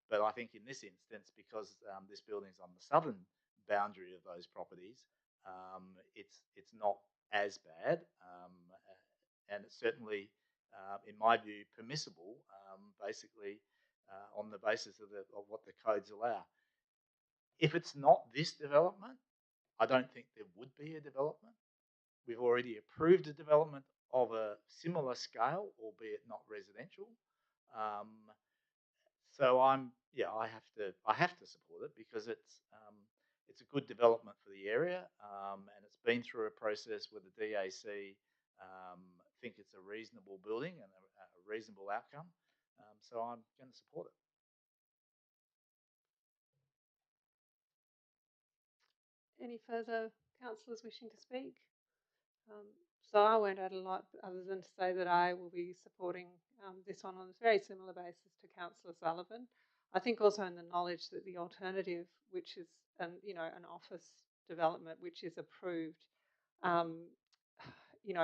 But I think in this instance, because this building's on the southern boundary of those properties, it's not as bad, and it's certainly, in my view, permissible, basically on the basis of what the codes allow. If it's not this development, I don't think there would be a development. We've already approved a development of a similar scale, albeit not residential. So I have to support it because it's a good development for the area, and it's been through a process where the DAC think it's a reasonable building and a reasonable outcome. So I'm going to support it. Any further councillors wishing to speak? So I won't add a lot other than to say that I will be supporting this one on a very similar basis to Councillor Sullivan. I think also in the knowledge that the alternative, which is an office development which is approved,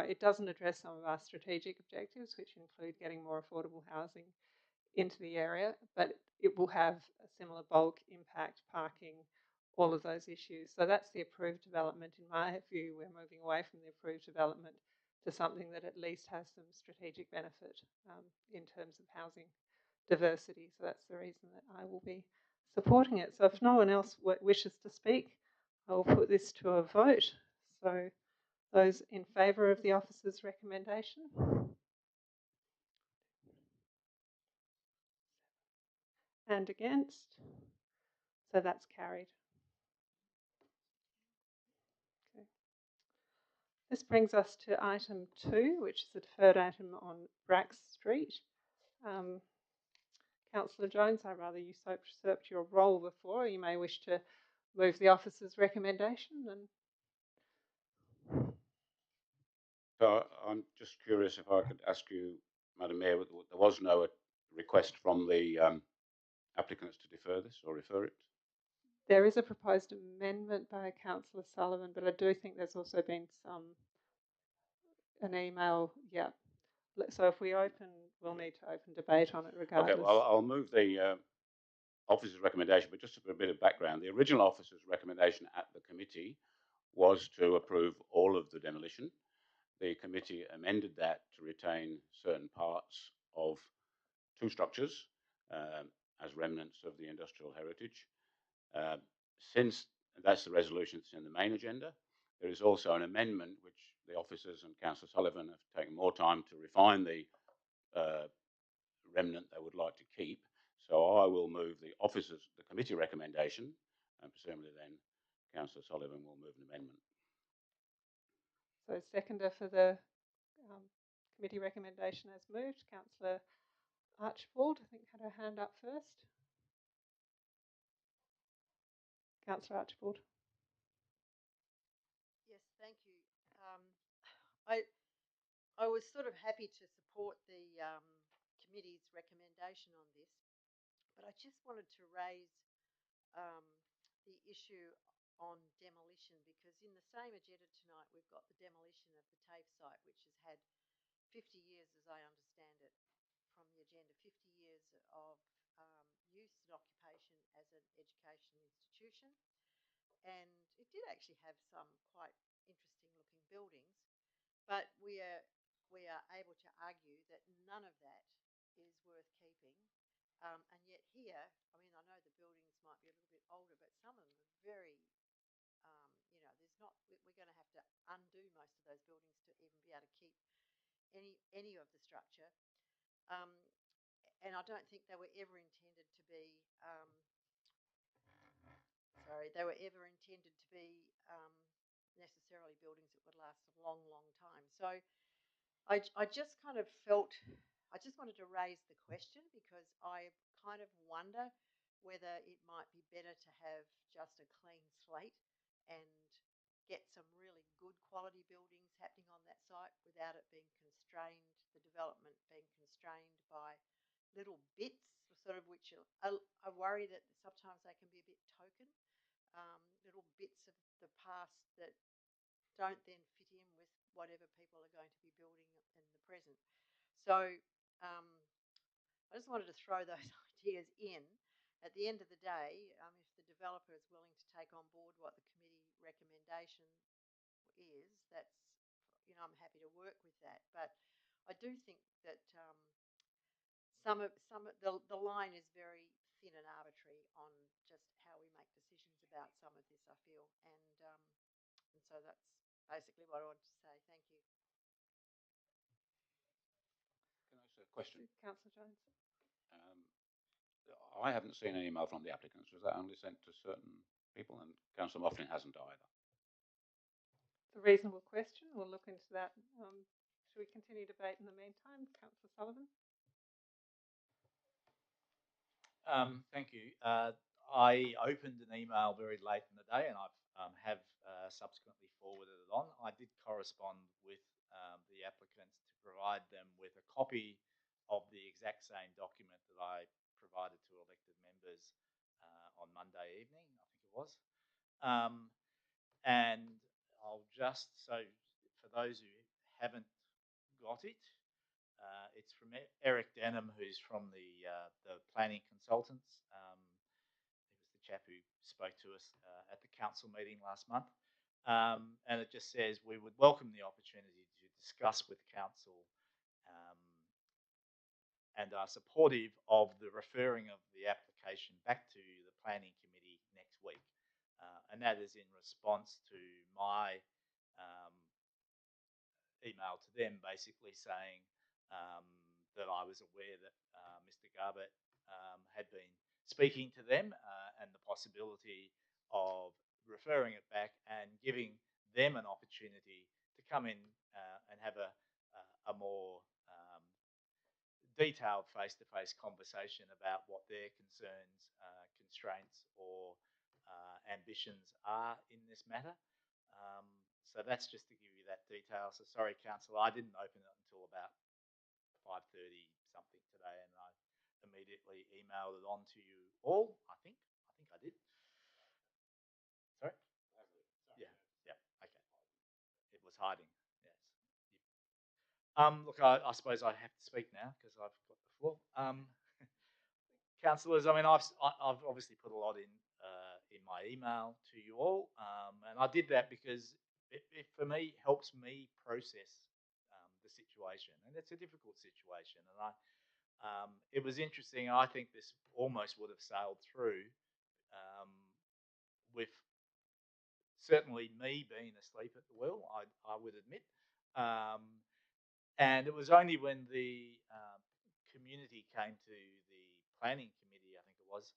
it doesn't address some of our strategic objectives, which include getting more affordable housing into the area, but it will have a similar bulk impact, parking, all of those issues. So that's the approved development. In my view, we're moving away from the approved development to something that at least has some strategic benefit in terms of housing diversity. So that's the reason that I will be supporting it. So if no one else wishes to speak, I will put this to a vote. So those in favour of the officer's recommendation? And against? So that's carried. Okay. This brings us to item 2, which is a deferred item on Brax Street. Councillor Jones, I rather usurped your role before. You may wish to move the officer's recommendation. So I'm just curious if I could ask you, Madam Mayor, there was no request from the applicants to defer this or refer it? There is a proposed amendment by Councillor Sullivan, but I do think there's also been an email. Yeah. So if we open, we'll need to open debate on it regardless. Okay, well, I'll move the officer's recommendation, but just for a bit of background, the original officer's recommendation at the committee was to approve all of the demolition. The committee amended that to retain certain parts of 2 structures as remnants of the industrial heritage. Since that's the resolution that's in the main agenda, there is also an amendment which the officers and Councillor Sullivan have taken more time to refine the remnant they would like to keep. So I will move the committee recommendation, and presumably then Councillor Sullivan will move an amendment. So seconder for the committee recommendation as moved, Councillor Archibald, I think, had her hand up first. Councillor Archibald. Yes, thank you. I was sort of happy to support the committee's recommendation on this, but I just wanted to raise the issue on demolition, because in the same agenda tonight we've got the demolition of the TAFE site, which has had 50 years, as I understand it, from the agenda, 50 years of use and occupation as an education institution. And it did actually have some quite interesting looking buildings, but we are able to argue that none of that is worth keeping. And yet here, I mean, I know the buildings might be a little bit older, but some of them are very, we're going to have to undo most of those buildings to even be able to keep any of the structure. And I don't think they were ever intended to be, necessarily buildings that would last a long, long time. So I just kind of felt, I just wanted to raise the question, because I kind of wonder whether it might be better to have just a clean slate and get some really good quality buildings happening on that site without it being constrained, the development being constrained by little bits, sort of, which I worry that sometimes they can be a bit token, little bits of the past that don't then fit in with whatever people are going to be building in the present. So I just wanted to throw those ideas in. At the end of the day, if the developer is willing to take on board what the committee recommendation is, that's, I'm happy to work with that. But I do think that the line is very thin and arbitrary on just how we make decisions about some of this, I feel, and so that's basically what I wanted to say. Thank you. Can I ask a question? Councillor Jones. I haven't seen an email from the applicants. Was that only sent to certain people? And Councillor Mofflin hasn't either. It's a reasonable question. We'll look into that. Should we continue debate in the meantime? Councillor Sullivan. Thank you. I opened an email very late in the day, and I have subsequently forwarded it on. I did correspond with the applicants to provide them with a copy of the exact same document that I provided to elected members on Monday evening, I think it was. And I'll just, so for those who haven't got it, it's from Eric Denham, who's from the planning consultants. He was the chap who spoke to us at the council meeting last month. And it just says, we would welcome the opportunity to discuss with council and are supportive of the referring of the application back to the planning committee next week. And that is in response to my email to them, basically saying that I was aware that Mr. Garbett had been speaking to them and the possibility of referring it back and giving them an opportunity to come in and have a more detailed face-to-face conversation about what their concerns, constraints, or ambitions are in this matter. So that's just to give you that detail. So sorry, Councillor, I didn't open it until about 5:30 something today, and I immediately emailed it on to you all. I think I did. Sorry? Yeah. Okay. It was hiding. Yes. Look, I suppose I have to speak now because I've got the floor. Councillors, I mean, I've obviously put a lot in my email to you all, and I did that because it for me helps me process the situation, and it's a difficult situation. And it was interesting. I think this almost would have sailed through with certainly me being asleep at the wheel. I would admit. And it was only when the community came to the planning committee, I think it was,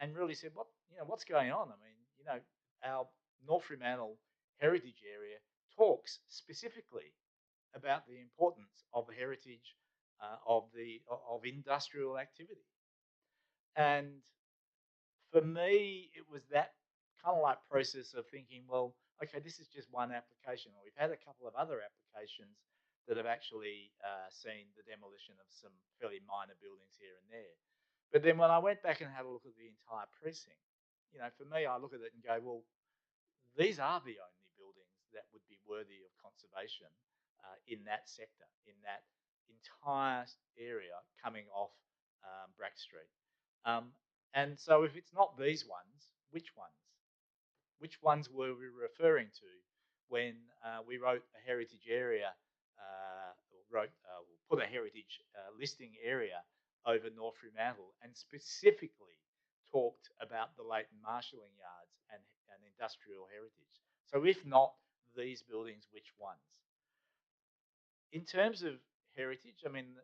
and really said, what's going on? I mean, our North Fremantle heritage area talks specifically about the importance of heritage of industrial activity. And for me, it was that kind of like process of thinking, well, okay, this is just one application. We've had a couple of other applications that have actually seen the demolition of some fairly minor buildings here and there. But then when I went back and had a look at the entire precinct, for me, I look at it and go, well, these are the only buildings that would be worthy of conservation in that sector, in that entire area coming off Brack Street. And so if it's not these ones, which ones? Which ones were we referring to when we wrote a heritage area, put a heritage listing area over North Fremantle and specifically talked about the latent marshalling yards and industrial heritage? So if not these buildings, which ones? In terms of heritage, I mean,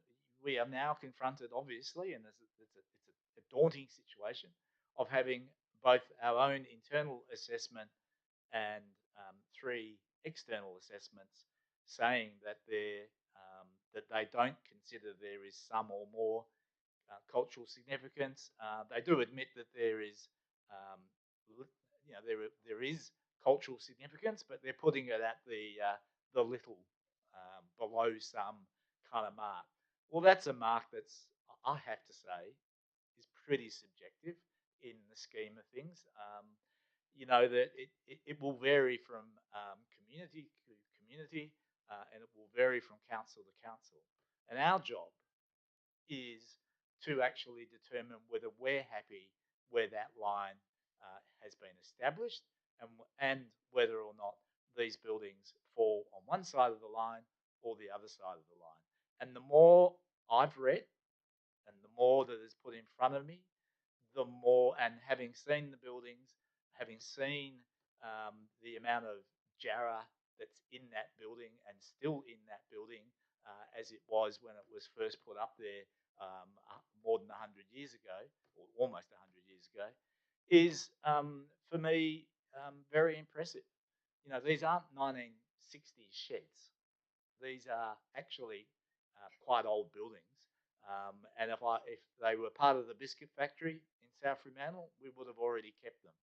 we are now confronted, obviously, and it's a daunting situation of having both our own internal assessment and 3 external assessments saying that they don't consider there is some or more cultural significance. They do admit that there is, there is cultural significance, but they're putting it at the little below some kind of mark. Well, that's a mark that's, I have to say, is pretty subjective in the scheme of things. That it will vary from community to community, and it will vary from council to council. And our job is to actually determine whether we're happy where that line has been established, and whether or not these buildings fall on one side of the line or the other side of the line. And the more I've read and the more that is put in front of me, the more, and having seen the buildings, having seen the amount of jarrah that's in that building and still in that building as it was when it was first put up there more than 100 years ago, or almost 100 years ago, is for me very impressive. These aren't 1960s sheds. These are actually quite old buildings. And if they were part of the biscuit factory in South Fremantle, we would have already kept them.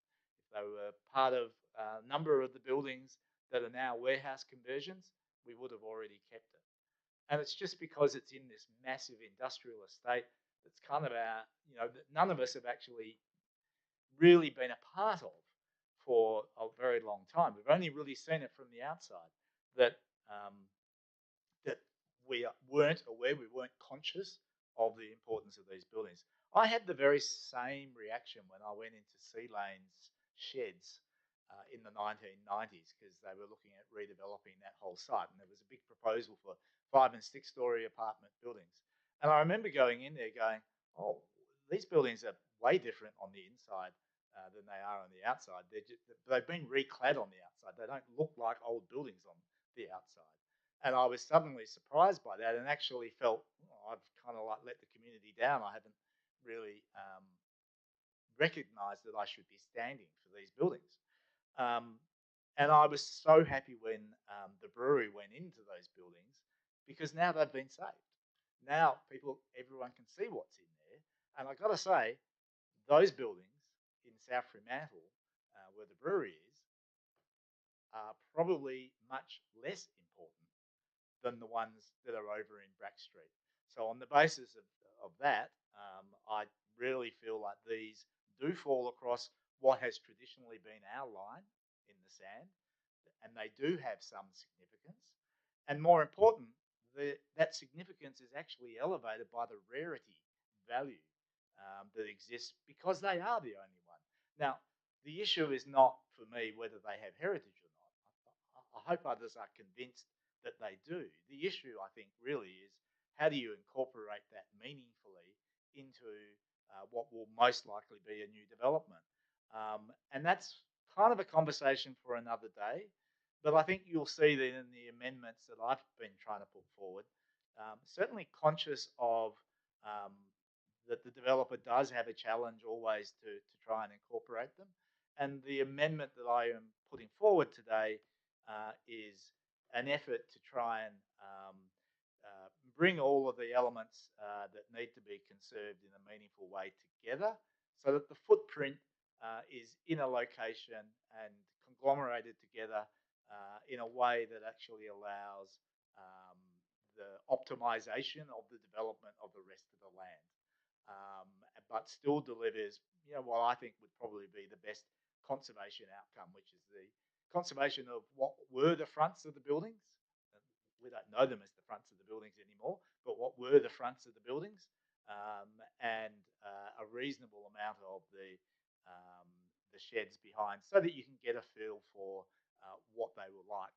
If they were part of a number of the buildings that are now warehouse conversions, we would have already kept it. And it's just because it's in this massive industrial estate that's kind of that none of us have actually really been a part of for a very long time. We've only really seen it from the outside, that we weren't aware, we weren't conscious of the importance of these buildings. I had the very same reaction when I went into Sea Lane's sheds in the 1990s, because they were looking at redeveloping that whole site, and there was a big proposal for 5- and 6-story apartment buildings. And I remember going in there going, oh, these buildings are way different on the inside than they are on the outside. They've been reclad on the outside. They don't look like old buildings on the outside. And I was suddenly surprised by that, and actually felt, I've kind of like let the community down. I haven't really recognised that I should be standing for these buildings. And I was so happy when the brewery went into those buildings, because now they've been saved. Now everyone can see what's in there. And I've got to say, those buildings in South Fremantle, where the brewery is, are probably much less important than the ones that are over in Brack Street. So on the basis of that, I really feel like these do fall across what has traditionally been our line in the sand, and they do have some significance. And more important, that significance is actually elevated by the rarity value that exists, because they are the only one. Now, the issue is not, for me, whether they have heritage or not. I hope others are convinced that they do. The issue, I think, really is, how do you incorporate that meaningfully into what will most likely be a new development? And that's kind of a conversation for another day. But I think you'll see that in the amendments that I've been trying to put forward, certainly conscious of that the developer does have a challenge always to try and incorporate them. And the amendment that I am putting forward today is an effort to try and bring all of the elements that need to be conserved in a meaningful way together, so that the footprint is in a location and conglomerated together in a way that actually allows the optimization of the development of the rest of the land, but still delivers what I think would probably be the best conservation outcome, which is the conservation of what were the fronts of the buildings. We don't know them as the fronts of the buildings anymore, but what were the fronts of the buildings, and a reasonable amount of the sheds behind, so that you can get a feel for what they were like.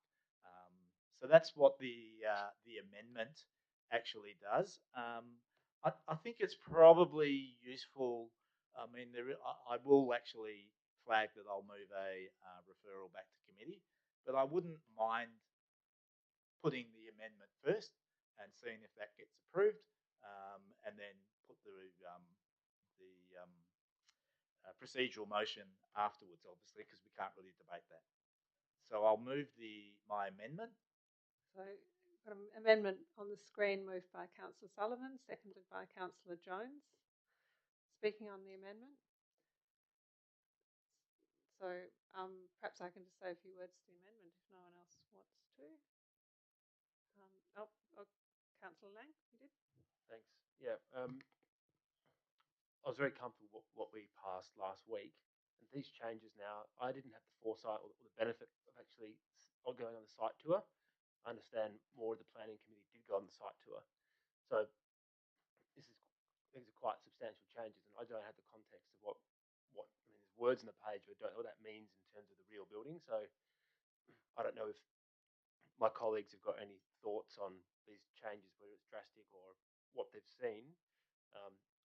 So that's what the amendment actually does. I think it's probably useful. I mean, I will actually flag that I'll move a referral back to committee, but I wouldn't mind putting the amendment first and seeing if that gets approved, and then put the procedural motion afterwards, obviously, because we can't really debate that. So I'll move my amendment. So got an amendment on the screen moved by Councillor Sullivan, seconded by Councillor Jones. speaking on the amendment? So perhaps I can just say a few words to the amendment if no one else wants to. Councillor Lang, you did? Thanks. Yeah. I was very comfortable with what we passed last week. And these changes now, I didn't have the foresight or the benefit of actually going on the site tour. I understand more of the planning committee did go on the site tour. So these are quite substantial changes, and I don't have the context of what I mean, there's words on the page, but I don't know what that means in terms of the real building. So I don't know if my colleagues have got any thoughts on these changes, whether it's drastic or what they've seen.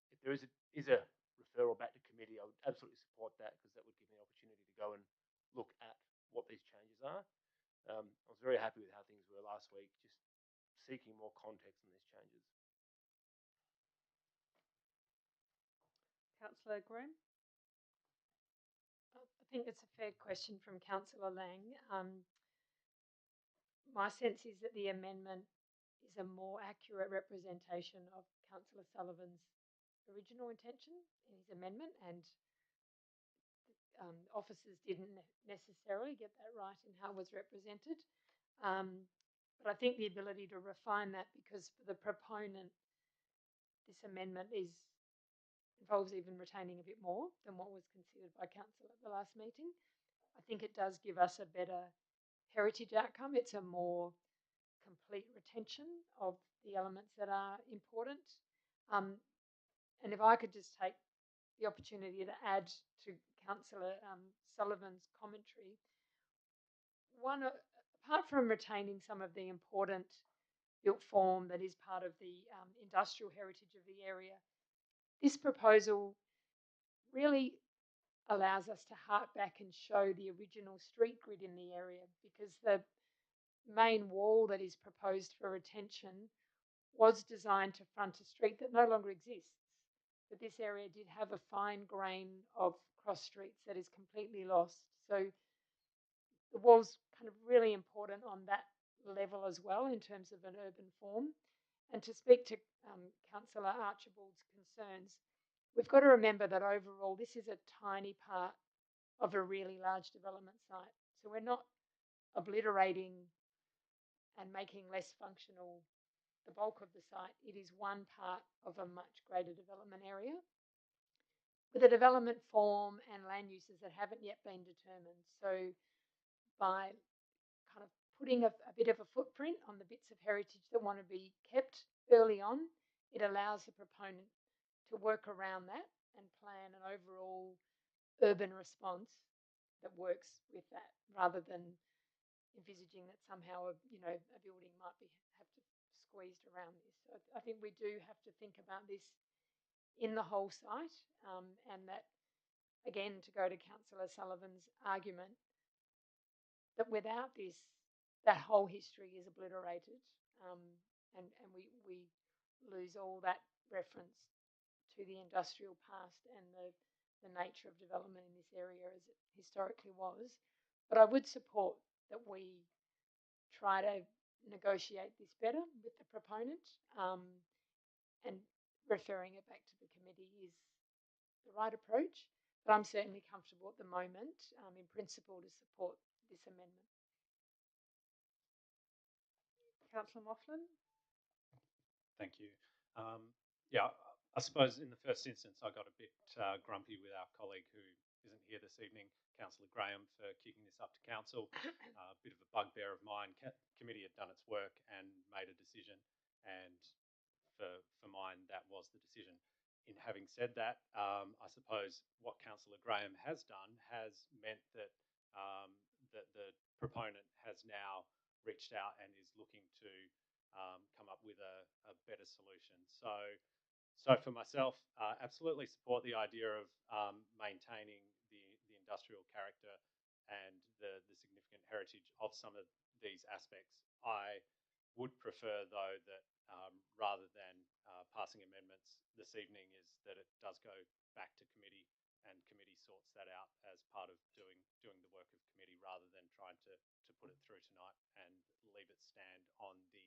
If there is a referral back to committee, I would absolutely support that, because that would give me an opportunity to go and look at what these changes are. I was very happy with how things were last week, just seeking more context on these changes. Councillor Graham? I think it's a fair question from Councillor Lang. My sense is that the amendment is a more accurate representation of Councillor Sullivan's original intention in his amendment, and officers didn't necessarily get that right in how it was represented. But I think the ability to refine that, because for the proponent, this amendment involves even retaining a bit more than what was considered by council at the last meeting. I think it does give us a better heritage outcome. It's a more complete retention of the elements that are important. And if I could just take the opportunity to add to Councillor Sullivan's commentary, apart from retaining some of the important built form that is part of the industrial heritage of the area, this proposal really allows us to hark back and show the original street grid in the area, because the main wall that is proposed for retention was designed to front a street that no longer exists. But this area did have a fine grain of cross streets that is completely lost. So the wall's kind of really important on that level as well in terms of an urban form. And to speak to Councillor Archibald's concerns, we've got to remember that overall this is a tiny part of a really large development site. So we're not obliterating and making less functional the bulk of the site. It is one part of a much greater development area with a development form and land uses that haven't yet been determined. So by kind of putting a bit of a footprint on the bits of heritage that want to be kept early on, it allows the proponent to work around that and plan an overall urban response that works with that, rather than envisaging that somehow a building might have to squeezed around this. So I think we do have to think about this in the whole site, and that, again, to go to Councillor Sullivan's argument, that without this, that whole history is obliterated, and we lose all that reference to the industrial past and the nature of development in this area as it historically was. But I would support that we try to negotiate this better with the proponent, and referring it back to the committee is the right approach. But I'm certainly comfortable at the moment, in principle, to support this amendment. Councillor Mofflin? Thank you. Yeah, I suppose in the first instance I got a bit grumpy with our colleague who isn't here this evening, Councillor Graham, for kicking this up to council. A bit of a bugbear of mine. Committee had done its work and made a decision, and for mine that was the decision. In having said that, I suppose what Councillor Graham has done has meant that that the proponent has now reached out and is looking to come up with a better solution. So for myself, absolutely support the idea of maintaining the industrial character and the significant heritage of some of these aspects. I would prefer, though, that rather than passing amendments this evening, is that it does go back to committee and committee sorts that out as part of doing the work of committee, rather than trying to put it through tonight and leave it stand on the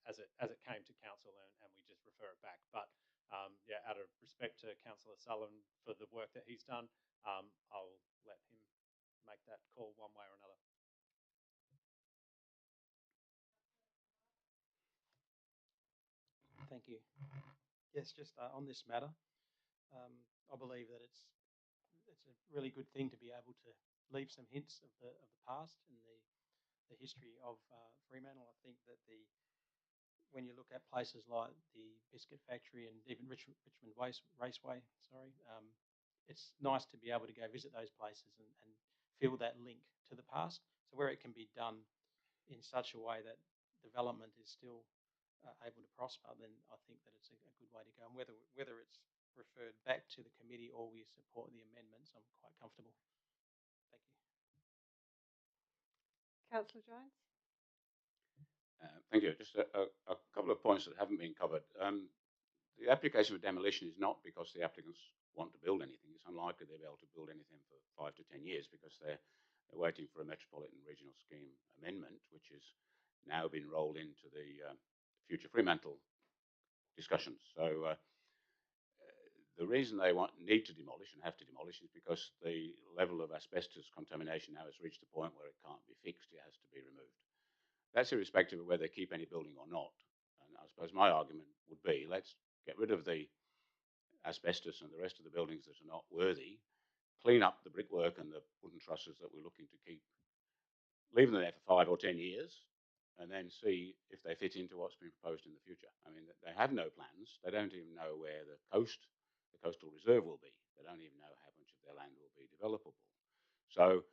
as it came to council, and we just refer it back. But yeah, out of respect to Councillor Sullivan for the work that he's done, I'll let him make that call one way or another. Thank you. Yes, just on this matter, I believe that it's a really good thing to be able to leave some hints of the past and the history of Fremantle. I think that when you look at places like the Biscuit Factory and even Richmond Raceway, it's nice to be able to go visit those places and feel that link to the past. So where it can be done in such a way that development is still able to prosper, then I think that it's a good way to go. And whether it's referred back to the committee or we support the amendments, I'm quite comfortable. Thank you. Councillor Jones. Thank you. Just a couple of points that haven't been covered. The application for demolition is not because the applicants want to build anything. It's unlikely they'll be able to build anything for 5 to 10 years because they're waiting for a Metropolitan Regional Scheme amendment, which has now been rolled into the future Fremantle discussions. So the reason they need to demolish and have to demolish is because the level of asbestos contamination now has reached the point where it can't be fixed. It has to be removed. That's irrespective of whether they keep any building or not. And I suppose my argument would be, let's get rid of the asbestos and the rest of the buildings that are not worthy, clean up the brickwork and the wooden trusses that we're looking to keep, leave them there for 5 or 10 years, and then see if they fit into what's been proposed in the future. I mean, they have no plans. They don't even know where the coastal reserve will be. They don't even know how much of their land will be developable. So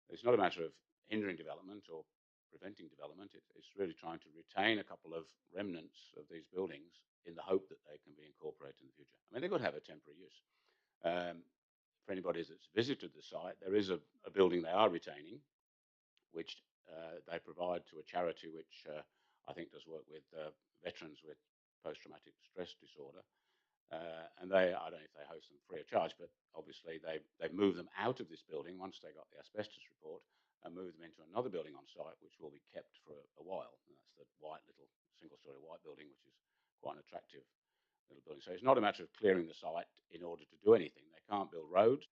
it's not a matter of hindering development or preventing development. It's really trying to retain a couple of remnants of these buildings in the hope that they can be incorporated in the future. I mean, they could have a temporary use. For anybody that's visited the site, there is a building they are retaining, which they provide to a charity which I think does work with veterans with post-traumatic stress disorder. And I don't know if they host them free of charge, but obviously they've moved them out of this building once they got the asbestos report and moved them into another building on site, which will be kept for a while. And that's the white little single-story white building, which is quite an attractive little building. So it's not a matter of clearing the site in order to do anything. They can't build roads.